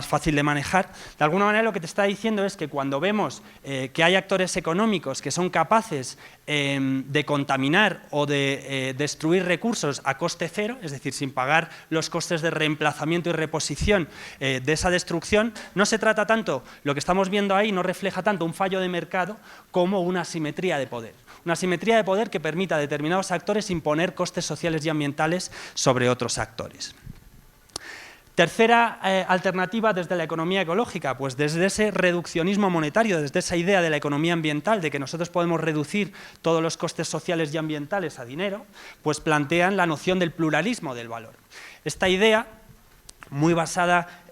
fácil de manejar. De alguna manera lo que te está diciendo es que cuando vemos que hay actores económicos que son capaces de contaminar o de destruir recursos a coste cero, es decir, sin pagar los costes de reemplazamiento y reposición de esa destrucción, no se trata tanto, lo que estamos viendo ahí no refleja tanto un fallo de mercado como una asimetría de poder. Una asimetría de poder que permita a determinados actores imponer costes sociales y ambientales sobre otros actores. Tercera alternativa desde la economía ecológica, pues desde ese reduccionismo monetario, desde esa idea de la economía ambiental, de que nosotros podemos reducir todos los costes sociales y ambientales a dinero, pues plantean la noción del pluralismo del valor. Esta idea, muy basada,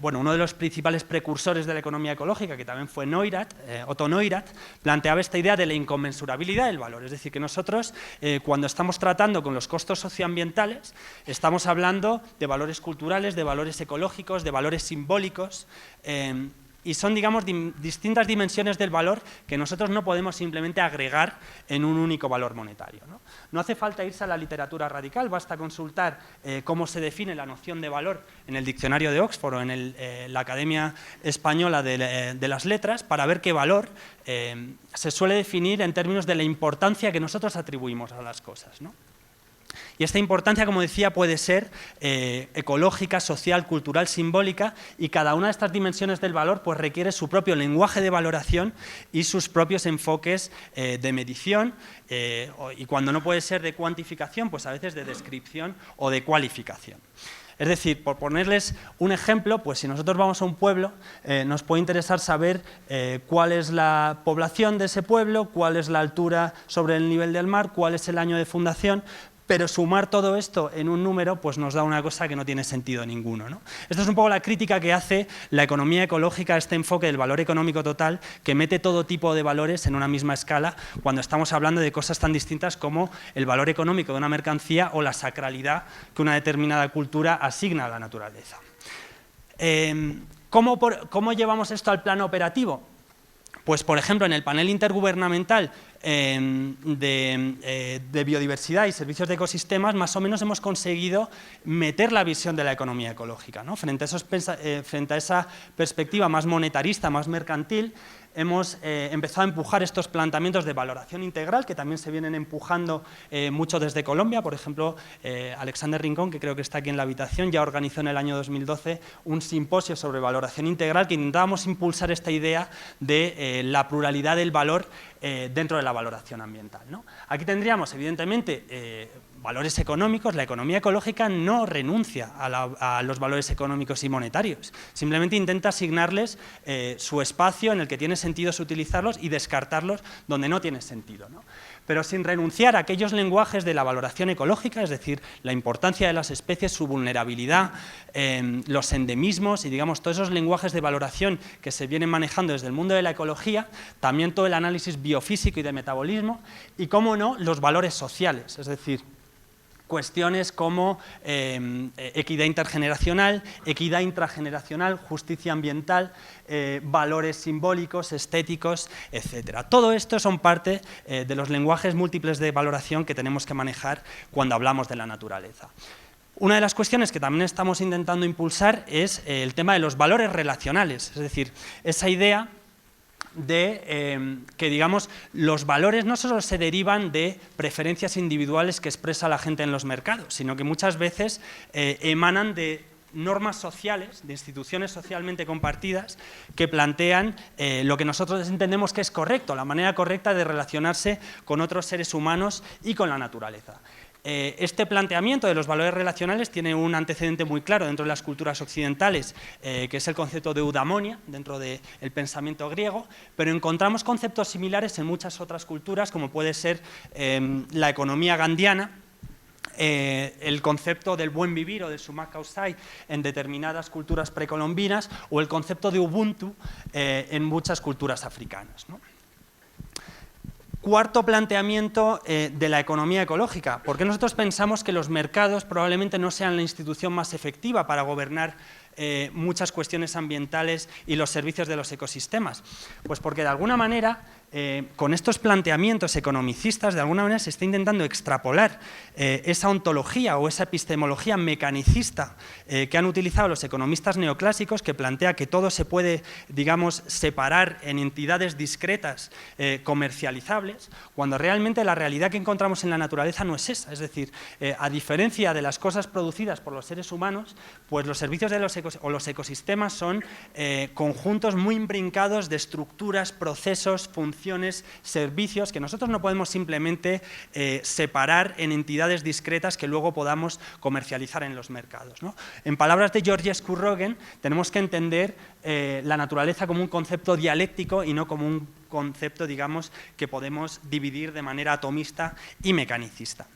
uno de los principales precursores de la economía ecológica, que también fue Otto Neurath, planteaba esta idea de la inconmensurabilidad del valor. Es decir, que nosotros, cuando estamos tratando con los costos socioambientales, estamos hablando de valores culturales, de valores ecológicos, de valores simbólicos, y son, digamos, distintas dimensiones del valor que nosotros no podemos simplemente agregar en un único valor monetario, ¿no? No hace falta irse a la literatura radical, basta consultar cómo se define la noción de valor en el diccionario de Oxford o en la Academia Española de las Letras para ver que valor se suele definir en términos de la importancia que nosotros atribuimos a las cosas, ¿no? Y esta importancia, como decía, puede ser ecológica, social, cultural, simbólica, y cada una de estas dimensiones del valor pues, requiere su propio lenguaje de valoración y sus propios enfoques de medición, y cuando no puede ser de cuantificación, pues a veces de descripción o de cualificación. Es decir, por ponerles un ejemplo, pues si nosotros vamos a un pueblo, nos puede interesar saber cuál es la población de ese pueblo, cuál es la altura sobre el nivel del mar, cuál es el año de fundación, pero sumar todo esto en un número pues nos da una cosa que no tiene sentido ninguno, ¿no? Esto es un poco la crítica que hace la economía ecológica a este enfoque del valor económico total, que mete todo tipo de valores en una misma escala cuando estamos hablando de cosas tan distintas como el valor económico de una mercancía o la sacralidad que una determinada cultura asigna a la naturaleza. ¿Cómo llevamos esto al plano operativo? Pues, por ejemplo, en el panel intergubernamental de biodiversidad y servicios de ecosistemas, más o menos hemos conseguido meter la visión de la economía ecológica, ¿no? Frente a esa perspectiva más monetarista, más mercantil, hemos empezado a empujar estos planteamientos de valoración integral, que también se vienen empujando mucho desde Colombia. Por ejemplo, Alexander Rincón, que creo que está aquí en la habitación, ya organizó en el año 2012 un simposio sobre valoración integral, que intentábamos impulsar esta idea de la pluralidad del valor dentro de la valoración ambiental, ¿no? Aquí tendríamos, evidentemente, valores económicos, la economía ecológica no renuncia a los valores económicos y monetarios, simplemente intenta asignarles su espacio en el que tiene sentido utilizarlos y descartarlos donde no tiene sentido, ¿no? Pero sin renunciar a aquellos lenguajes de la valoración ecológica, es decir, la importancia de las especies, su vulnerabilidad, los endemismos y, digamos, todos esos lenguajes de valoración que se vienen manejando desde el mundo de la ecología, también todo el análisis biofísico y de metabolismo y, cómo no, los valores sociales, es decir, cuestiones como equidad intergeneracional, equidad intrageneracional, justicia ambiental, valores simbólicos, estéticos, etc. Todo esto son parte de los lenguajes múltiples de valoración que tenemos que manejar cuando hablamos de la naturaleza. Una de las cuestiones que también estamos intentando impulsar es el tema de los valores relacionales, es decir, esa idea de que, digamos, los valores no solo se derivan de preferencias individuales que expresa la gente en los mercados, sino que muchas veces emanan de normas sociales, de instituciones socialmente compartidas que plantean lo que nosotros entendemos que es correcto, la manera correcta de relacionarse con otros seres humanos y con la naturaleza. Este planteamiento de los valores relacionales tiene un antecedente muy claro dentro de las culturas occidentales, que es el concepto de eudaimonia, dentro del pensamiento griego, pero encontramos conceptos similares en muchas otras culturas, como puede ser la economía gandhiana, el concepto del buen vivir o del sumak kausai en determinadas culturas precolombinas, o el concepto de Ubuntu en muchas culturas africanas, ¿no? Cuarto planteamiento de la economía ecológica. ¿Por qué nosotros pensamos que los mercados probablemente no sean la institución más efectiva para gobernar muchas cuestiones ambientales y los servicios de los ecosistemas? Pues porque de alguna manera, con estos planteamientos economicistas, de alguna manera se está intentando extrapolar esa ontología o esa epistemología mecanicista que han utilizado los economistas neoclásicos, que plantea que todo se puede, digamos, separar en entidades discretas comercializables, cuando realmente la realidad que encontramos en la naturaleza no es esa. Es decir, a diferencia de las cosas producidas por los seres humanos, pues los servicios de los ecosistemas son conjuntos muy imbrincados de estructuras, procesos, funciones, servicios que nosotros no podemos simplemente separar en entidades discretas que luego podamos comercializar en los mercados, ¿no? En palabras de Georgescu Roegen, tenemos que entender la naturaleza como un concepto dialéctico y no como un concepto, digamos, que podemos dividir de manera atomista y mecanicista.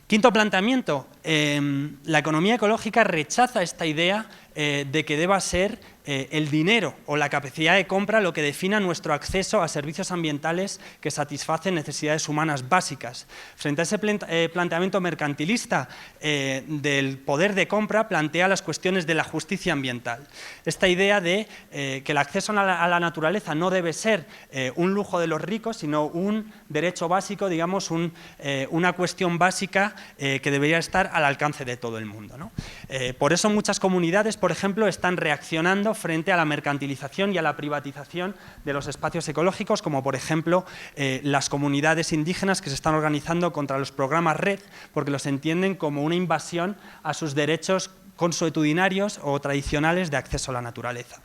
Quinto planteamiento, la economía ecológica rechaza esta idea de que deba ser el dinero o la capacidad de compra lo que defina nuestro acceso a servicios ambientales que satisfacen necesidades humanas básicas. Frente a ese planteamiento mercantilista del poder de compra, plantea las cuestiones de la justicia ambiental. Esta idea de que el acceso a la naturaleza no debe ser un lujo de los ricos, sino un derecho básico, digamos, una cuestión básica que debería estar al alcance de todo el mundo, ¿no? Por eso muchas comunidades, por ejemplo, están reaccionando frente a la mercantilización y a la privatización de los espacios ecológicos, como por ejemplo las comunidades indígenas que se están organizando contra los programas RED, porque los entienden como una invasión a sus derechos consuetudinarios o tradicionales de acceso a la naturaleza.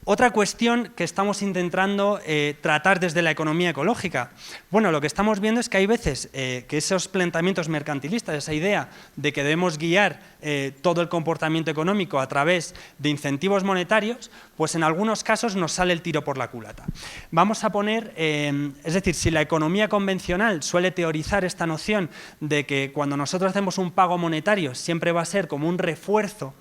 Otra cuestión que estamos intentando tratar desde la economía ecológica, bueno, lo que estamos viendo es que hay veces que esos planteamientos mercantilistas, esa idea de que debemos guiar todo el comportamiento económico a través de incentivos monetarios, pues en algunos casos nos sale el tiro por la culata. Vamos a poner, es decir, si la economía convencional suele teorizar esta noción de que cuando nosotros hacemos un pago monetario siempre va a ser como un refuerzo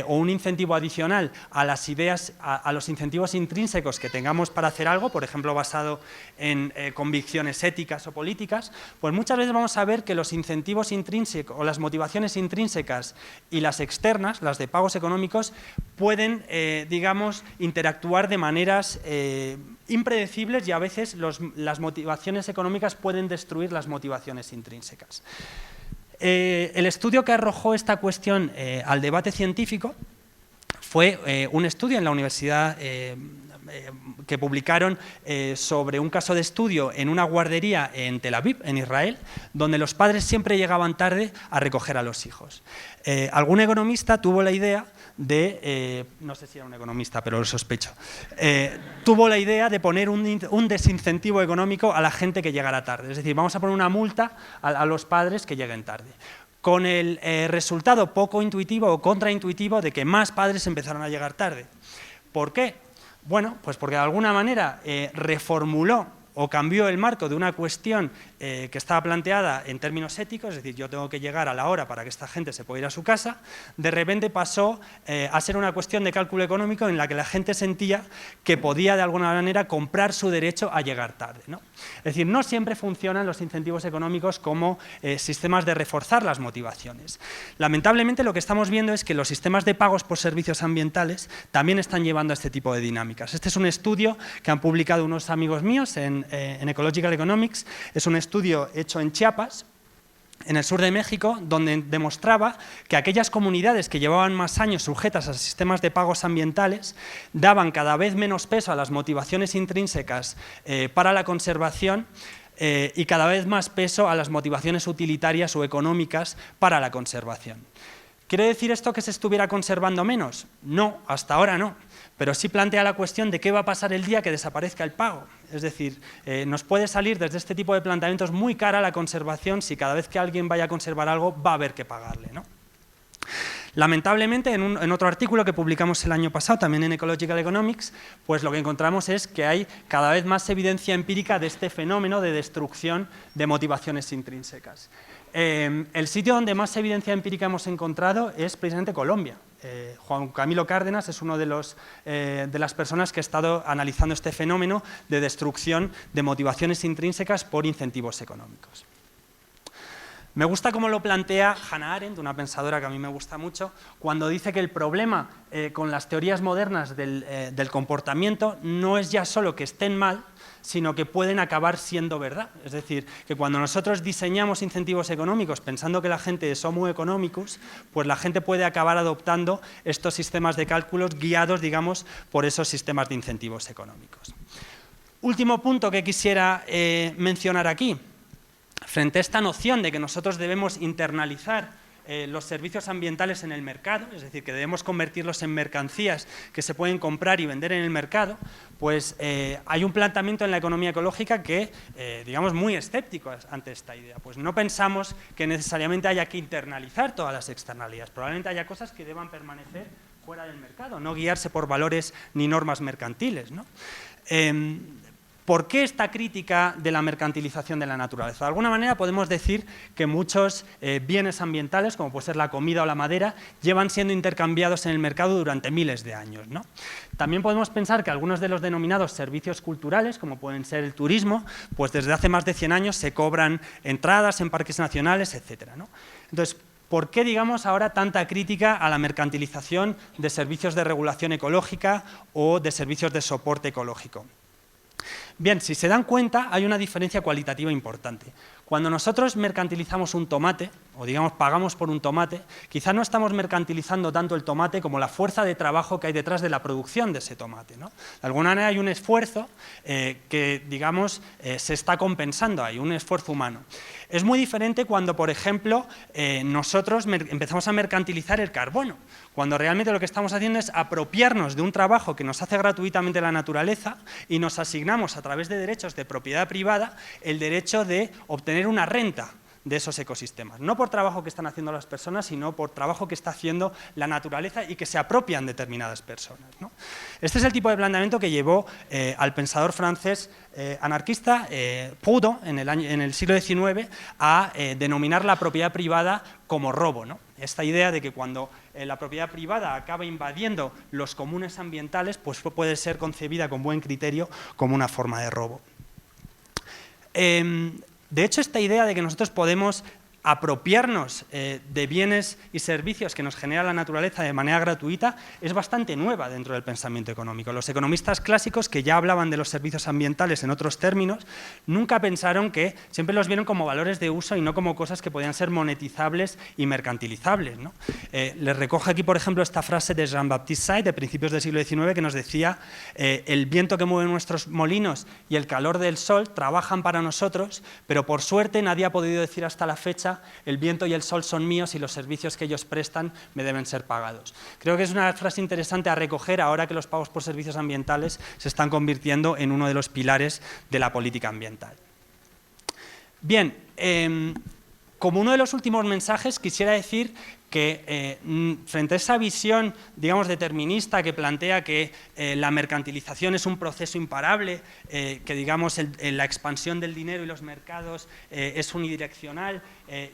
o un incentivo adicional a las ideas, a los incentivos intrínsecos que tengamos para hacer algo, por ejemplo, basado en convicciones éticas o políticas, pues muchas veces vamos a ver que los incentivos intrínsecos o las motivaciones intrínsecas y las externas, las de pagos económicos, pueden, digamos, interactuar de maneras impredecibles y a veces las motivaciones económicas pueden destruir las motivaciones intrínsecas. El estudio que arrojó esta cuestión al debate científico fue un estudio en la Universidad que publicaron sobre un caso de estudio en una guardería en Tel Aviv, en Israel, donde los padres siempre llegaban tarde a recoger a los hijos. Algún economista tuvo la idea de, no sé si era un economista, pero lo sospecho, tuvo la idea de poner un desincentivo económico a la gente que llegara tarde. Es decir, vamos a poner una multa a los padres que lleguen tarde, con el resultado poco intuitivo o contraintuitivo de que más padres empezaron a llegar tarde. ¿Por qué? Bueno, pues porque de alguna manera reformuló o cambió el marco de una cuestión que estaba planteada en términos éticos, es decir, yo tengo que llegar a la hora para que esta gente se pueda ir a su casa, de repente pasó a ser una cuestión de cálculo económico en la que la gente sentía que podía de alguna manera comprar su derecho a llegar tarde, ¿no? Es decir, no siempre funcionan los incentivos económicos como sistemas de reforzar las motivaciones. Lamentablemente lo que estamos viendo es que los sistemas de pagos por servicios ambientales también están llevando a este tipo de dinámicas. Este es un estudio que han publicado unos amigos míos en Ecological Economics. Es un estudio hecho en Chiapas, en el sur de México, donde demostraba que aquellas comunidades que llevaban más años sujetas a sistemas de pagos ambientales daban cada vez menos peso a las motivaciones intrínsecas para la conservación y cada vez más peso a las motivaciones utilitarias o económicas para la conservación. ¿Quiere decir esto que se estuviera conservando menos? No, hasta ahora no. Pero sí plantea la cuestión de qué va a pasar el día que desaparezca el pago. Es decir, nos puede salir desde este tipo de planteamientos muy cara la conservación si cada vez que alguien vaya a conservar algo va a haber que pagarle, ¿no? Lamentablemente, en otro artículo que publicamos el año pasado, también en Ecological Economics, pues lo que encontramos es que hay cada vez más evidencia empírica de este fenómeno de destrucción de motivaciones intrínsecas. El sitio donde más evidencia empírica hemos encontrado es precisamente Colombia. Juan Camilo Cárdenas es uno de las personas que ha estado analizando este fenómeno de destrucción de motivaciones intrínsecas por incentivos económicos. Me gusta cómo lo plantea Hannah Arendt, una pensadora que a mí me gusta mucho, cuando dice que el problema con las teorías modernas del comportamiento no es ya solo que estén mal, sino que pueden acabar siendo verdad. Es decir, que cuando nosotros diseñamos incentivos económicos pensando que la gente es homo economicus, pues la gente puede acabar adoptando estos sistemas de cálculos guiados, digamos, por esos sistemas de incentivos económicos. Último punto que quisiera mencionar aquí. Frente a esta noción de que nosotros debemos internalizar los servicios ambientales en el mercado, es decir, que debemos convertirlos en mercancías que se pueden comprar y vender en el mercado, pues hay un planteamiento en la economía ecológica que, digamos, muy escéptico ante esta idea. Pues no pensamos que necesariamente haya que internalizar todas las externalidades, probablemente haya cosas que deban permanecer fuera del mercado, no guiarse por valores ni normas mercantiles, ¿no? ¿Por qué esta crítica de la mercantilización de la naturaleza? De alguna manera podemos decir que muchos bienes ambientales, como puede ser la comida o la madera, llevan siendo intercambiados en el mercado durante miles de años, ¿no? También podemos pensar que algunos de los denominados servicios culturales, como pueden ser el turismo, pues desde hace más de 100 años se cobran entradas en parques nacionales, etcétera, ¿no? Entonces, ¿por qué, digamos, ahora tanta crítica a la mercantilización de servicios de regulación ecológica o de servicios de soporte ecológico? Bien, si se dan cuenta, hay una diferencia cualitativa importante. Cuando nosotros mercantilizamos un tomate, o digamos pagamos por un tomate, quizá no estamos mercantilizando tanto el tomate como la fuerza de trabajo que hay detrás de la producción de ese tomate, ¿no? De alguna manera hay un esfuerzo que, digamos, se está compensando, hay un esfuerzo humano. Es muy diferente cuando, por ejemplo, nosotros empezamos a mercantilizar el carbono, cuando realmente lo que estamos haciendo es apropiarnos de un trabajo que nos hace gratuitamente la naturaleza y nos asignamos a través de derechos de propiedad privada el derecho de obtener una renta de esos ecosistemas, no por trabajo que están haciendo las personas, sino por trabajo que está haciendo la naturaleza y que se apropian determinadas personas, ¿no? Este es el tipo de planteamiento que llevó al pensador francés anarquista Proudhon en el siglo XIX a denominar la propiedad privada como robo, ¿no? Esta idea de que cuando la propiedad privada acaba invadiendo los comunes ambientales, pues puede ser concebida con buen criterio como una forma de robo. De hecho, esta idea de que nosotros podemos apropiarnos de bienes y servicios que nos genera la naturaleza de manera gratuita es bastante nueva dentro del pensamiento económico. Los economistas clásicos, que ya hablaban de los servicios ambientales en otros términos, nunca pensaron que, siempre los vieron como valores de uso y no como cosas que podían ser monetizables y mercantilizables, ¿no? Les recojo aquí, por ejemplo, esta frase de Jean-Baptiste Say, de principios del siglo XIX, que nos decía: el viento que mueve nuestros molinos y el calor del sol trabajan para nosotros, pero por suerte nadie ha podido decir hasta la fecha: el viento y el sol son míos y los servicios que ellos prestan me deben ser pagados. Creo que es una frase interesante a recoger ahora que los pagos por servicios ambientales se están convirtiendo en uno de los pilares de la política ambiental. Bien, como uno de los últimos mensajes quisiera decir que frente a esa visión, digamos, determinista que plantea que la mercantilización es un proceso imparable, que, digamos, la expansión del dinero y los mercados es unidireccional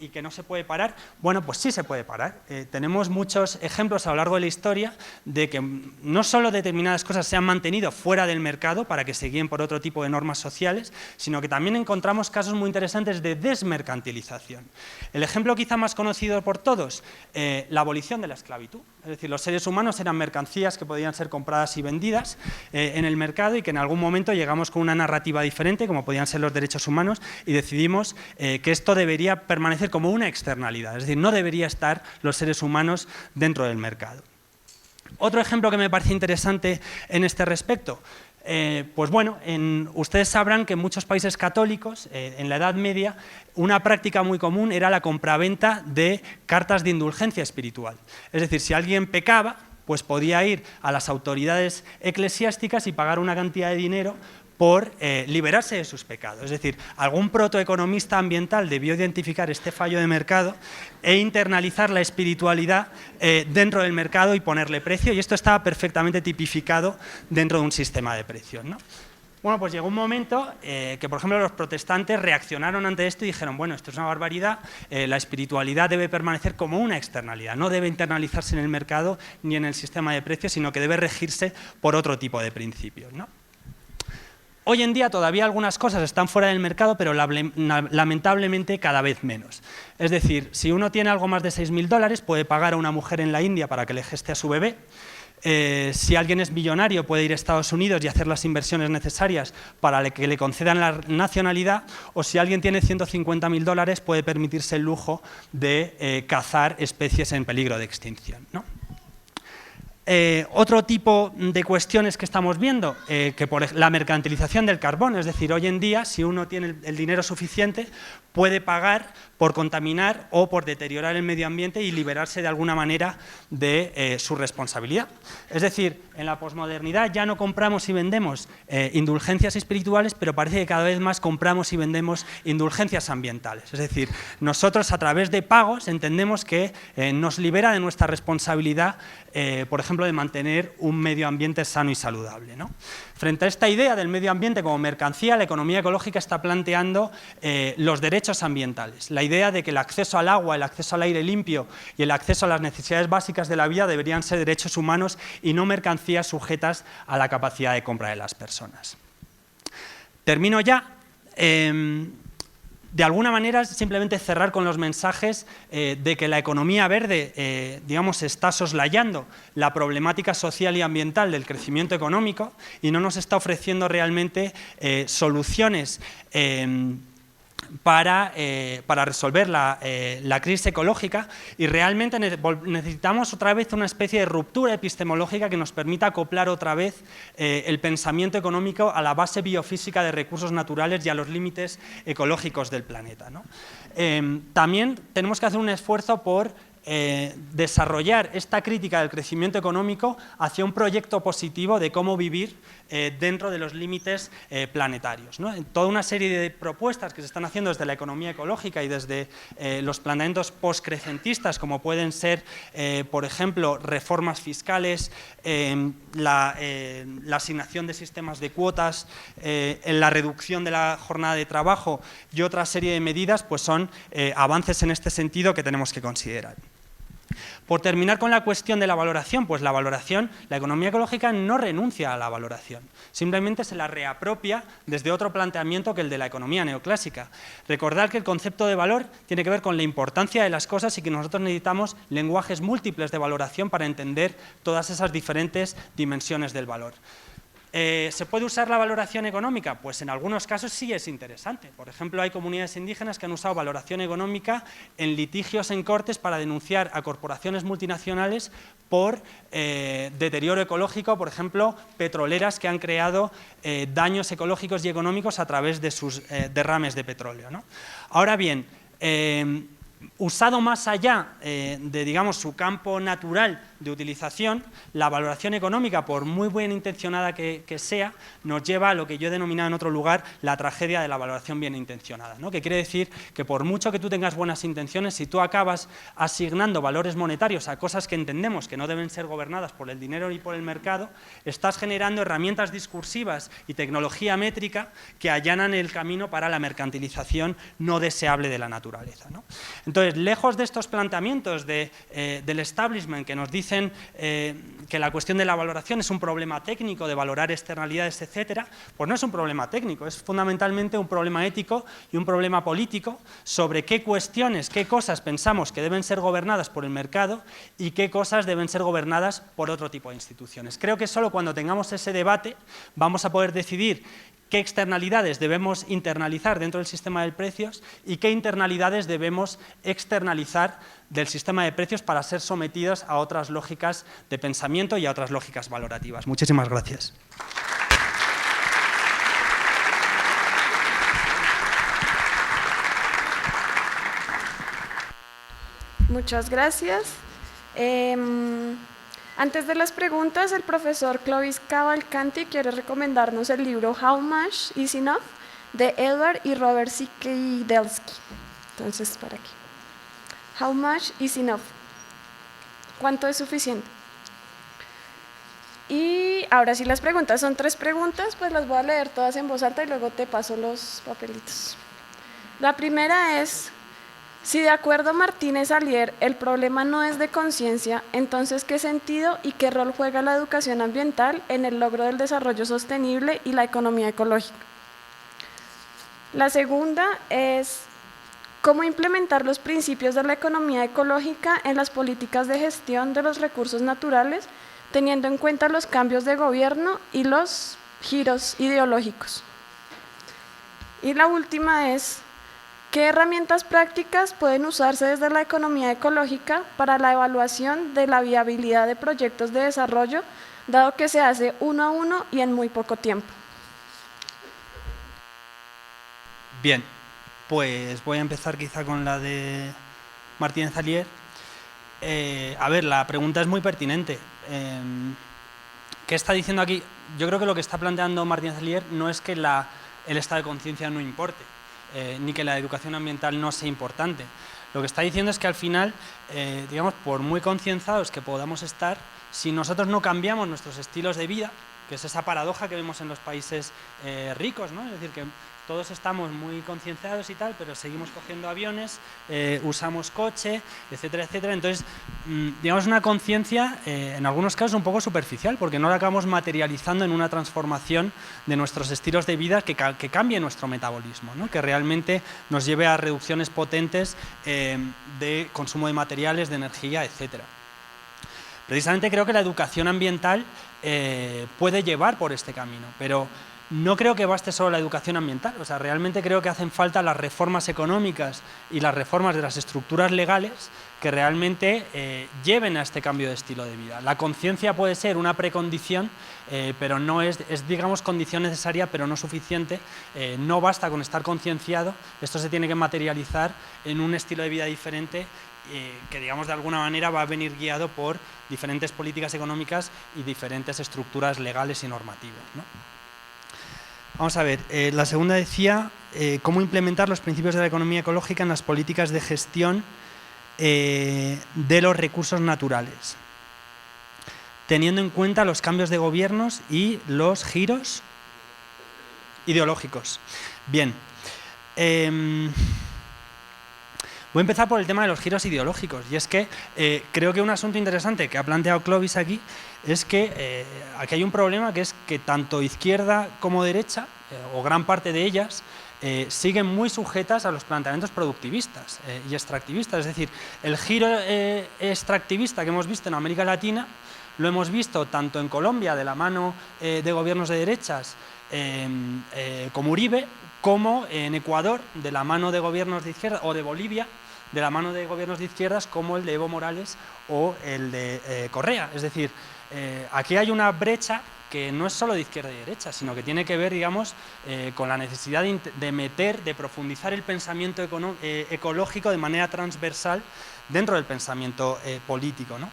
y que no se puede parar, bueno, pues sí se puede parar. Tenemos muchos ejemplos a lo largo de la historia de que no solo determinadas cosas se han mantenido fuera del mercado para que se guíen por otro tipo de normas sociales, sino que también encontramos casos muy interesantes de desmercantilización. El ejemplo quizá más conocido por todos, la abolición de la esclavitud. Es decir, los seres humanos eran mercancías que podían ser compradas y vendidas en el mercado, y que en algún momento llegamos con una narrativa diferente, como podían ser los derechos humanos, y decidimos que esto debería permanecer como una externalidad, es decir, no debería estar los seres humanos dentro del mercado. Otro ejemplo que me parece interesante en este respecto, pues bueno, ustedes sabrán que en muchos países católicos, en la Edad Media, una práctica muy común era la compraventa de cartas de indulgencia espiritual. Es decir, si alguien pecaba, pues podía ir a las autoridades eclesiásticas y pagar una cantidad de dinero por liberarse de sus pecados. Es decir, algún protoeconomista ambiental debió identificar este fallo de mercado e internalizar la espiritualidad dentro del mercado y ponerle precio, y esto estaba perfectamente tipificado dentro de un sistema de precios, ¿no? Bueno, pues llegó un momento que, por ejemplo, los protestantes reaccionaron ante esto y dijeron: bueno, esto es una barbaridad, la espiritualidad debe permanecer como una externalidad, no debe internalizarse en el mercado ni en el sistema de precios, sino que debe regirse por otro tipo de principios, ¿no? Hoy en día todavía algunas cosas están fuera del mercado, pero lamentablemente cada vez menos. Es decir, si uno tiene algo más de $6.000, puede pagar a una mujer en la India para que le geste a su bebé. Si alguien es millonario, puede ir a Estados Unidos y hacer las inversiones necesarias para que le concedan la nacionalidad, o si alguien tiene $150.000, puede permitirse el lujo de cazar especies en peligro de extinción, ¿no? Otro tipo de cuestiones que estamos viendo, que por la mercantilización del carbón, es decir, hoy en día, si uno tiene el dinero suficiente, puede pagar por contaminar o por deteriorar el medio ambiente y liberarse de alguna manera de su responsabilidad. Es decir, en la posmodernidad ya no compramos y vendemos indulgencias espirituales, pero parece que cada vez más compramos y vendemos indulgencias ambientales. Es decir, nosotros a través de pagos entendemos que nos libera de nuestra responsabilidad, por ejemplo, de mantener un medio ambiente sano y saludable, ¿no? Frente a esta idea del medio ambiente como mercancía, la economía ecológica está planteando los derechos ambientales. La idea de que el acceso al agua, el acceso al aire limpio y el acceso a las necesidades básicas de la vida deberían ser derechos humanos y no mercancías sujetas a la capacidad de compra de las personas. Termino ya. De alguna manera, simplemente cerrar con los mensajes de que la economía verde, digamos, está soslayando la problemática social y ambiental del crecimiento económico y no nos está ofreciendo realmente soluciones para resolver la crisis ecológica, y realmente necesitamos otra vez una especie de ruptura epistemológica que nos permita acoplar otra vez el pensamiento económico a la base biofísica de recursos naturales y a los límites ecológicos del planeta, ¿no? También tenemos que hacer un esfuerzo por desarrollar esta crítica del crecimiento económico hacia un proyecto positivo de cómo vivir dentro de los límites planetarios, ¿no? Toda una serie de propuestas que se están haciendo desde la economía ecológica y desde los planteamientos postcrecentistas, como pueden ser, por ejemplo, reformas fiscales, la asignación de sistemas de cuotas, la reducción de la jornada de trabajo y otra serie de medidas, pues son avances en este sentido que tenemos que considerar. Por terminar con la cuestión de la valoración, pues la valoración, la economía ecológica no renuncia a la valoración, simplemente se la reapropia desde otro planteamiento que el de la economía neoclásica. Recordad que el concepto de valor tiene que ver con la importancia de las cosas y que nosotros necesitamos lenguajes múltiples de valoración para entender todas esas diferentes dimensiones del valor. ¿Se puede usar la valoración económica? Pues en algunos casos sí es interesante. Por ejemplo, hay comunidades indígenas que han usado valoración económica en litigios en cortes para denunciar a corporaciones multinacionales por deterioro ecológico, por ejemplo, petroleras que han creado daños ecológicos y económicos a través de sus derrames de petróleo, ¿no? Ahora bien, usado más allá de, digamos, su campo natural de utilización, la valoración económica, por muy bien intencionada que sea, nos lleva a lo que yo he denominado en otro lugar la tragedia de la valoración bien intencionada, ¿no? Que quiere decir que por mucho que tú tengas buenas intenciones, si tú acabas asignando valores monetarios a cosas que entendemos que no deben ser gobernadas por el dinero ni por el mercado, estás generando herramientas discursivas y tecnología métrica que allanan el camino para la mercantilización no deseable de la naturaleza, ¿no? Entonces, lejos de estos planteamientos del establishment que nos dicen que la cuestión de la valoración es un problema técnico de valorar externalidades, etcétera, pues no es un problema técnico, es fundamentalmente un problema ético y un problema político sobre qué cuestiones, qué cosas pensamos que deben ser gobernadas por el mercado y qué cosas deben ser gobernadas por otro tipo de instituciones. Creo que solo cuando tengamos ese debate vamos a poder decidir qué externalidades debemos internalizar dentro del sistema de precios y qué internalidades debemos externalizar del sistema de precios para ser sometidas a otras lógicas de pensamiento y a otras lógicas valorativas. Muchísimas gracias. Muchas gracias. Antes de las preguntas, el profesor Clovis Cavalcanti quiere recomendarnos el libro How Much is Enough de Edward y Robert Sikidelsky. Entonces, para aquí. How much is enough? ¿Cuánto es suficiente? Y ahora sí las preguntas, son 3 preguntas, pues las voy a leer todas en voz alta y luego te paso los papelitos. La primera es: si de acuerdo a Martínez Alier el problema no es de conciencia, entonces ¿qué sentido y qué rol juega la educación ambiental en el logro del desarrollo sostenible y la economía ecológica? La segunda es: ¿cómo implementar los principios de la economía ecológica en las políticas de gestión de los recursos naturales, teniendo en cuenta los cambios de gobierno y los giros ideológicos? Y la última es: ¿qué herramientas prácticas pueden usarse desde la economía ecológica para la evaluación de la viabilidad de proyectos de desarrollo, dado que se hace uno a uno y en muy poco tiempo? Bien, pues voy a empezar quizá con la de Martínez Alier. A ver, la pregunta es muy pertinente. ¿Qué está diciendo aquí? Yo creo que lo que está planteando Martínez Alier no es que el estado de conciencia no importe, ni que la educación ambiental no sea importante. Lo que está diciendo es que al final, digamos, por muy concienciados que podamos estar, si nosotros no cambiamos nuestros estilos de vida, que es esa paradoja que vemos en los países ricos, ¿no? Es decir, que todos estamos muy concienciados y tal, pero seguimos cogiendo aviones, usamos coche, etcétera, etcétera. Entonces, digamos, una conciencia, en algunos casos, un poco superficial, porque no la acabamos materializando en una transformación de nuestros estilos de vida que cambie nuestro metabolismo, ¿no? Que realmente nos lleve a reducciones potentes de consumo de materiales, de energía, etcétera. Precisamente creo que la educación ambiental puede llevar por este camino, pero no creo que baste solo la educación ambiental. O sea, realmente creo que hacen falta las reformas económicas y las reformas de las estructuras legales que realmente lleven a este cambio de estilo de vida. La conciencia puede ser una precondición, pero no es, digamos, condición necesaria, pero no suficiente. No basta con estar concienciado, esto se tiene que materializar en un estilo de vida diferente que, digamos, de alguna manera va a venir guiado por diferentes políticas económicas y diferentes estructuras legales y normativas, ¿no? Vamos a ver, la segunda decía cómo implementar los principios de la economía ecológica en las políticas de gestión de los recursos naturales, teniendo en cuenta los cambios de gobiernos y los giros ideológicos. Bien, Voy a empezar por el tema de los giros ideológicos, y es que creo que un asunto interesante que ha planteado Clovis aquí es que aquí hay un problema, que es que tanto izquierda como derecha, o gran parte de ellas, siguen muy sujetas a los planteamientos productivistas y extractivistas. Es decir, el giro extractivista que hemos visto en América Latina lo hemos visto tanto en Colombia de la mano de gobiernos de derechas como Uribe, como en Ecuador de la mano de gobiernos de izquierda, o de Bolivia de la mano de gobiernos de izquierdas como el de Evo Morales o el de Correa. Es decir, aquí hay una brecha que no es solo de izquierda y derecha, sino que tiene que ver, digamos, con la necesidad de profundizar el pensamiento ecológico de manera transversal dentro del pensamiento político, ¿no?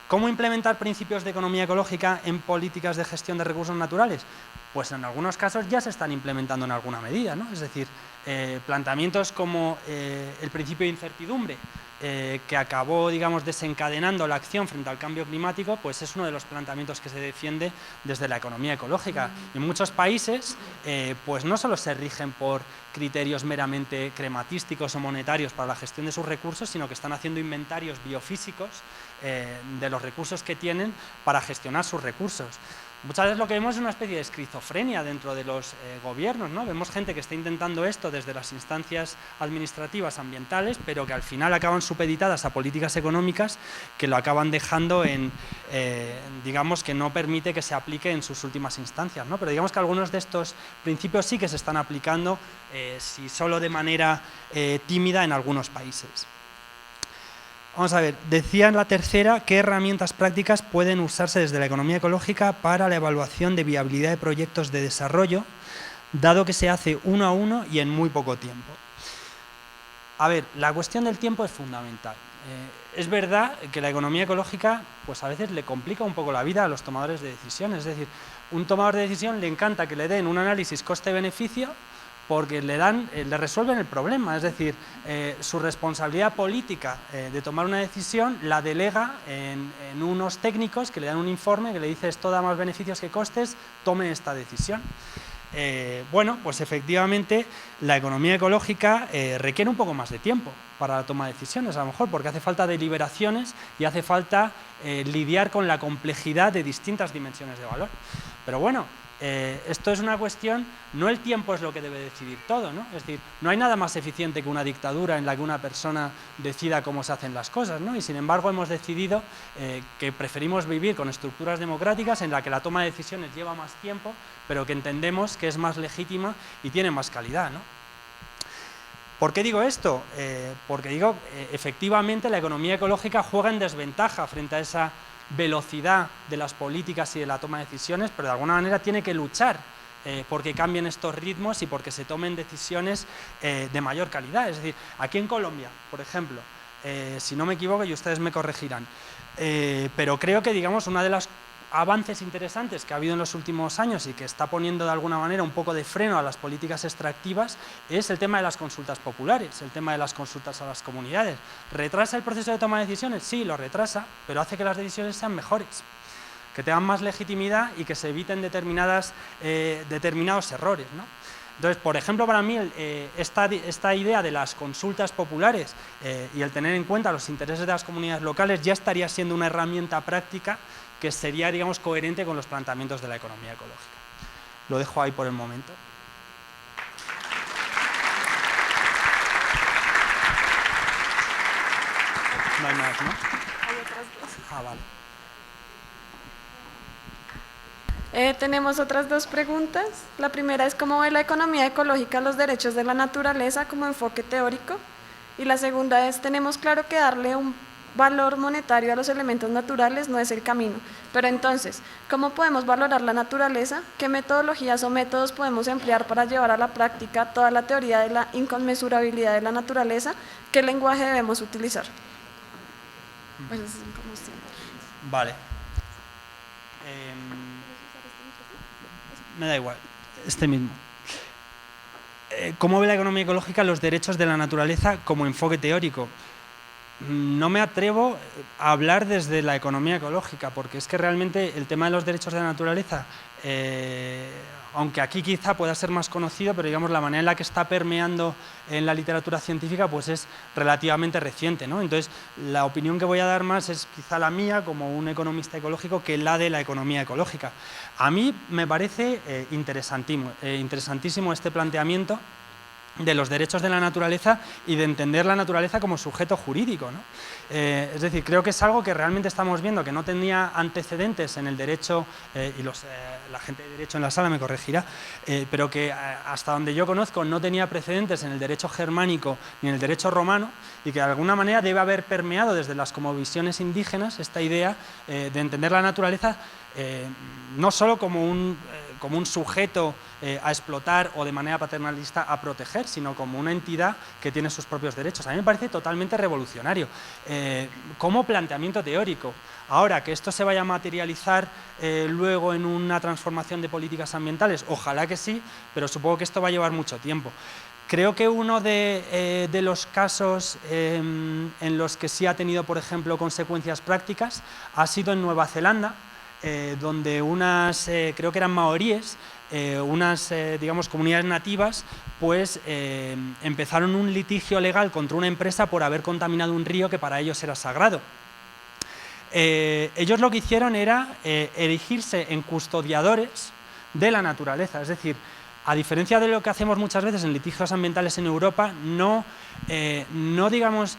¿Cómo implementar principios de economía ecológica en políticas de gestión de recursos naturales? Pues en algunos casos ya se están implementando en alguna medida, ¿no? Es decir, planteamientos como el principio de incertidumbre, que acabó, digamos, desencadenando la acción frente al cambio climático, pues es uno de los planteamientos que se defiende desde la economía ecológica. En muchos países, pues no solo se rigen por criterios meramente crematísticos o monetarios para la gestión de sus recursos, sino que están haciendo inventarios biofísicos de los recursos que tienen para gestionar sus recursos. Muchas veces lo que vemos es una especie de esquizofrenia dentro de los gobiernos, ¿no? Vemos gente que está intentando esto desde las instancias administrativas ambientales, pero que al final acaban supeditadas a políticas económicas que lo acaban dejando en, digamos, que no permite que se aplique en sus últimas instancias, ¿no? Pero digamos que algunos de estos principios sí que se están aplicando, si solo de manera tímida en algunos países. Vamos a ver, decía en la tercera qué herramientas prácticas pueden usarse desde la economía ecológica para la evaluación de viabilidad de proyectos de desarrollo, dado que se hace uno a uno y en muy poco tiempo. A ver, la cuestión del tiempo es fundamental. Es verdad que la economía ecológica pues a veces le complica un poco la vida a los tomadores de decisiones. Es decir, un tomador de decisión le encanta que le den un análisis coste-beneficio porque le resuelven el problema, es decir, su responsabilidad política de tomar una decisión la delega en unos técnicos que le dan un informe que le dice esto da más beneficios que costes, tome esta decisión. Bueno, pues efectivamente la economía ecológica requiere un poco más de tiempo para la toma de decisiones, a lo mejor porque hace falta deliberaciones y hace falta lidiar con la complejidad de distintas dimensiones de valor. Pero bueno, esto es una cuestión, no el tiempo es lo que debe decidir todo, ¿no? Es decir, no hay nada más eficiente que una dictadura en la que una persona decida cómo se hacen las cosas, ¿no? Y sin embargo hemos decidido que preferimos vivir con estructuras democráticas en la que la toma de decisiones lleva más tiempo, pero que entendemos que es más legítima y tiene más calidad, ¿no? ¿Por qué digo esto? Porque digo, efectivamente la economía ecológica juega en desventaja frente a esa velocidad de las políticas y de la toma de decisiones, pero de alguna manera tiene que luchar porque cambien estos ritmos y porque se tomen decisiones de mayor calidad. Es decir, aquí en Colombia, por ejemplo, si no me equivoco y ustedes me corregirán, pero creo que, digamos, una de las avances interesantes que ha habido en los últimos años y que está poniendo de alguna manera un poco de freno a las políticas extractivas es el tema de las consultas populares, el tema de las consultas a las comunidades. ¿Retrasa el proceso de toma de decisiones? Sí, lo retrasa, pero hace que las decisiones sean mejores, que tengan más legitimidad y que se eviten determinados errores, ¿no? Entonces, por ejemplo, para mí esta idea de las consultas populares y el tener en cuenta los intereses de las comunidades locales ya estaría siendo una herramienta práctica que sería, digamos, coherente con los planteamientos de la economía ecológica. Lo dejo ahí por el momento. No hay más, ¿no? Hay otras dos. Ah, vale. Tenemos otras dos preguntas. La primera es ¿cómo ve la economía ecológica los derechos de la naturaleza como enfoque teórico? Y la segunda es, tenemos claro que darle un valor monetario a los elementos naturales no es el camino, pero entonces, ¿cómo podemos valorar la naturaleza? ¿Qué metodologías o métodos podemos emplear para llevar a la práctica toda la teoría de la inconmensurabilidad de la naturaleza? ¿Qué lenguaje debemos utilizar? Pues es como siempre. Vale. Me da igual, este mismo. ¿Cómo ve la economía ecológica los derechos de la naturaleza como enfoque teórico? No me atrevo a hablar desde la economía ecológica, porque es que realmente el tema de los derechos de la naturaleza, aunque aquí quizá pueda ser más conocido, pero digamos la manera en la que está permeando en la literatura científica pues es relativamente reciente, ¿no? Entonces, la opinión que voy a dar más es quizá la mía como un economista ecológico que la de la economía ecológica. A mí me parece interesantísimo este planteamiento de los derechos de la naturaleza y de entender la naturaleza como sujeto jurídico, ¿no? Es decir, creo que es algo que realmente estamos viendo que no tenía antecedentes en el derecho, y la gente de derecho en la sala me corregirá, pero que hasta donde yo conozco no tenía precedentes en el derecho germánico ni en el derecho romano, y que de alguna manera debe haber permeado desde las cosmovisiones indígenas esta idea de entender la naturaleza no solo como un sujeto a explotar o de manera paternalista a proteger, sino como una entidad que tiene sus propios derechos. A mí me parece totalmente revolucionario como planteamiento teórico. Ahora, que esto se vaya a materializar luego en una transformación de políticas ambientales, ojalá que sí, pero supongo que esto va a llevar mucho tiempo. Creo que uno de los casos en los que sí ha tenido, por ejemplo, consecuencias prácticas ha sido en Nueva Zelanda, donde unas, creo que eran maoríes, digamos, comunidades nativas, pues empezaron un litigio legal contra una empresa por haber contaminado un río que para ellos era sagrado. Ellos lo que hicieron era erigirse en custodiadores de la naturaleza, es decir, a diferencia de lo que hacemos muchas veces en litigios ambientales en Europa, no digamos,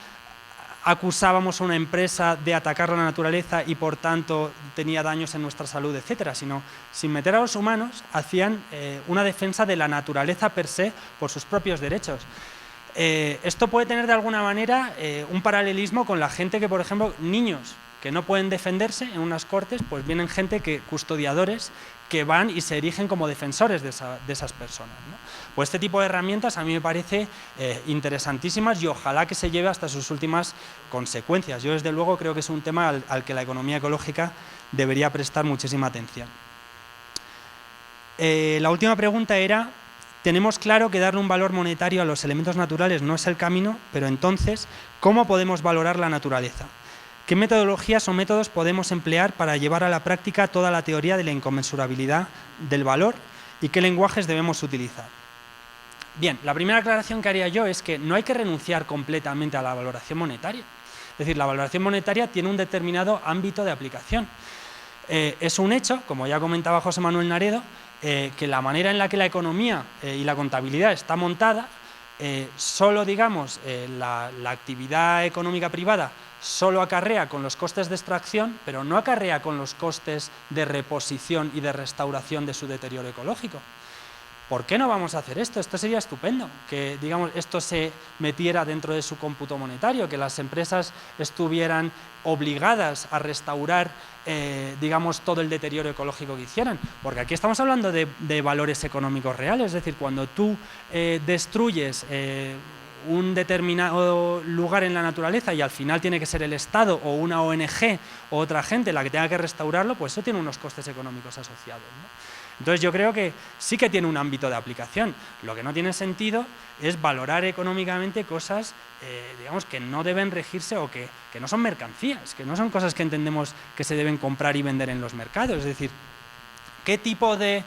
acusábamos a una empresa de atacar la naturaleza y por tanto tenía daños en nuestra salud, etcétera, sino sin meter a los humanos hacían una defensa de la naturaleza per se por sus propios derechos. Esto puede tener de alguna manera un paralelismo con la gente que, por ejemplo, niños que no pueden defenderse en unas cortes, pues vienen custodiadores que van y se erigen como defensores de esas personas, ¿no? Pues este tipo de herramientas a mí me parece interesantísimas y ojalá que se lleve hasta sus últimas consecuencias. Yo desde luego creo que es un tema al que la economía ecológica debería prestar muchísima atención. La última pregunta era: tenemos claro que darle un valor monetario a los elementos naturales no es el camino, pero entonces, ¿cómo podemos valorar la naturaleza? ¿Qué metodologías o métodos podemos emplear para llevar a la práctica toda la teoría de la inconmensurabilidad del valor y qué lenguajes debemos utilizar? Bien, la primera aclaración que haría yo es que no hay que renunciar completamente a la valoración monetaria. Es decir, la valoración monetaria tiene un determinado ámbito de aplicación. Es un hecho, como ya comentaba José Manuel Naredo, que la manera en la que la economía y la contabilidad está montada, solo, digamos, la actividad económica privada solo acarrea con los costes de extracción, pero no acarrea con los costes de reposición y de restauración de su deterioro ecológico. ¿Por qué no vamos a hacer esto? Esto sería estupendo, que digamos, esto se metiera dentro de su cómputo monetario, que las empresas estuvieran obligadas a restaurar digamos, todo el deterioro ecológico que hicieran, porque aquí estamos hablando de valores económicos reales, es decir, cuando tú destruyes un determinado lugar en la naturaleza y al final tiene que ser el Estado o una ONG o otra gente la que tenga que restaurarlo, pues eso tiene unos costes económicos asociados, ¿no? Entonces yo creo que sí que tiene un ámbito de aplicación. Lo que no tiene sentido es valorar económicamente cosas digamos, que no deben regirse o que no son mercancías, que no son cosas que entendemos que se deben comprar y vender en los mercados. Es decir, ¿qué tipo de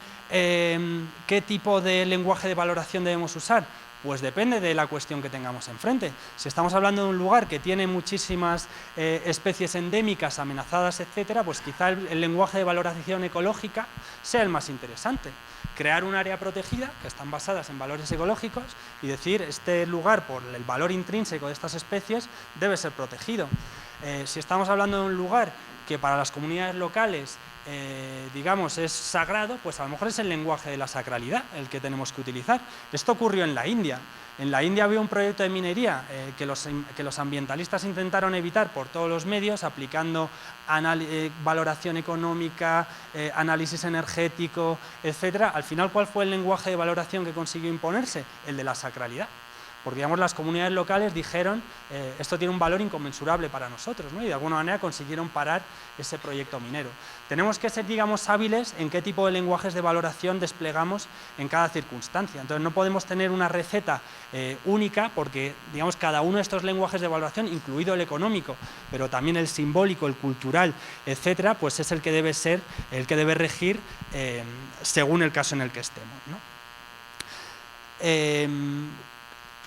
lenguaje de valoración debemos usar? Pues depende de la cuestión que tengamos enfrente. Si estamos hablando de un lugar que tiene muchísimas especies endémicas, amenazadas, etcétera, pues quizá el lenguaje de valoración ecológica sea el más interesante. Crear un área protegida, que están basadas en valores ecológicos, y decir, este lugar, por el valor intrínseco de estas especies, debe ser protegido. Si estamos hablando de un lugar que para las comunidades locales digamos, es sagrado, pues a lo mejor es el lenguaje de la sacralidad el que tenemos que utilizar. Esto ocurrió en la India. En la India había un proyecto de minería que los ambientalistas intentaron evitar por todos los medios, aplicando valoración económica, análisis energético, etcétera. Al final, ¿cuál fue el lenguaje de valoración que consiguió imponerse? El de la sacralidad. porque digamos, las comunidades locales dijeron esto tiene un valor inconmensurable para nosotros, ¿no? Y de alguna manera consiguieron parar ese proyecto minero. Tenemos que ser, digamos, hábiles en qué tipo de lenguajes de valoración desplegamos en cada circunstancia. Entonces no podemos tener una receta única porque, digamos, cada uno de estos lenguajes de valoración, incluido el económico, pero también el simbólico, el cultural, etcétera, pues es el que debe ser, el que debe regir según el caso en el que estemos, ¿no?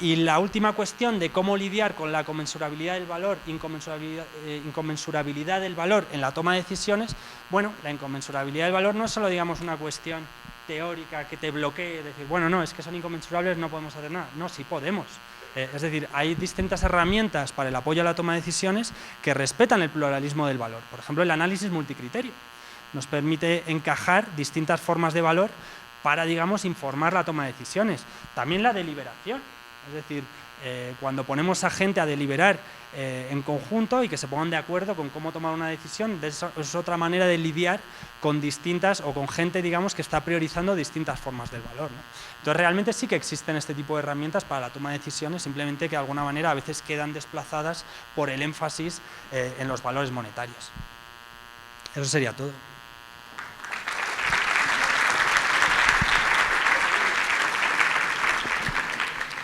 Y la última cuestión de cómo lidiar con la conmensurabilidad del valor, inconmensurabilidad del valor en la toma de decisiones, bueno, la inconmensurabilidad del valor no es solo, digamos, una cuestión teórica que te bloquee, decir, bueno, no, es que son inconmensurables, no podemos hacer nada. No, sí podemos. Es decir, hay distintas herramientas para el apoyo a la toma de decisiones que respetan el pluralismo del valor. Por ejemplo, el análisis multicriterio nos permite encajar distintas formas de valor para, digamos, informar la toma de decisiones. También la deliberación. Es decir, cuando ponemos a gente a deliberar en conjunto y que se pongan de acuerdo con cómo tomar una decisión, es otra manera de lidiar con distintas, o con gente, digamos, que está priorizando distintas formas del valor, ¿no? Entonces, realmente sí que existen este tipo de herramientas para la toma de decisiones, simplemente que de alguna manera a veces quedan desplazadas por el énfasis en los valores monetarios. Eso sería todo.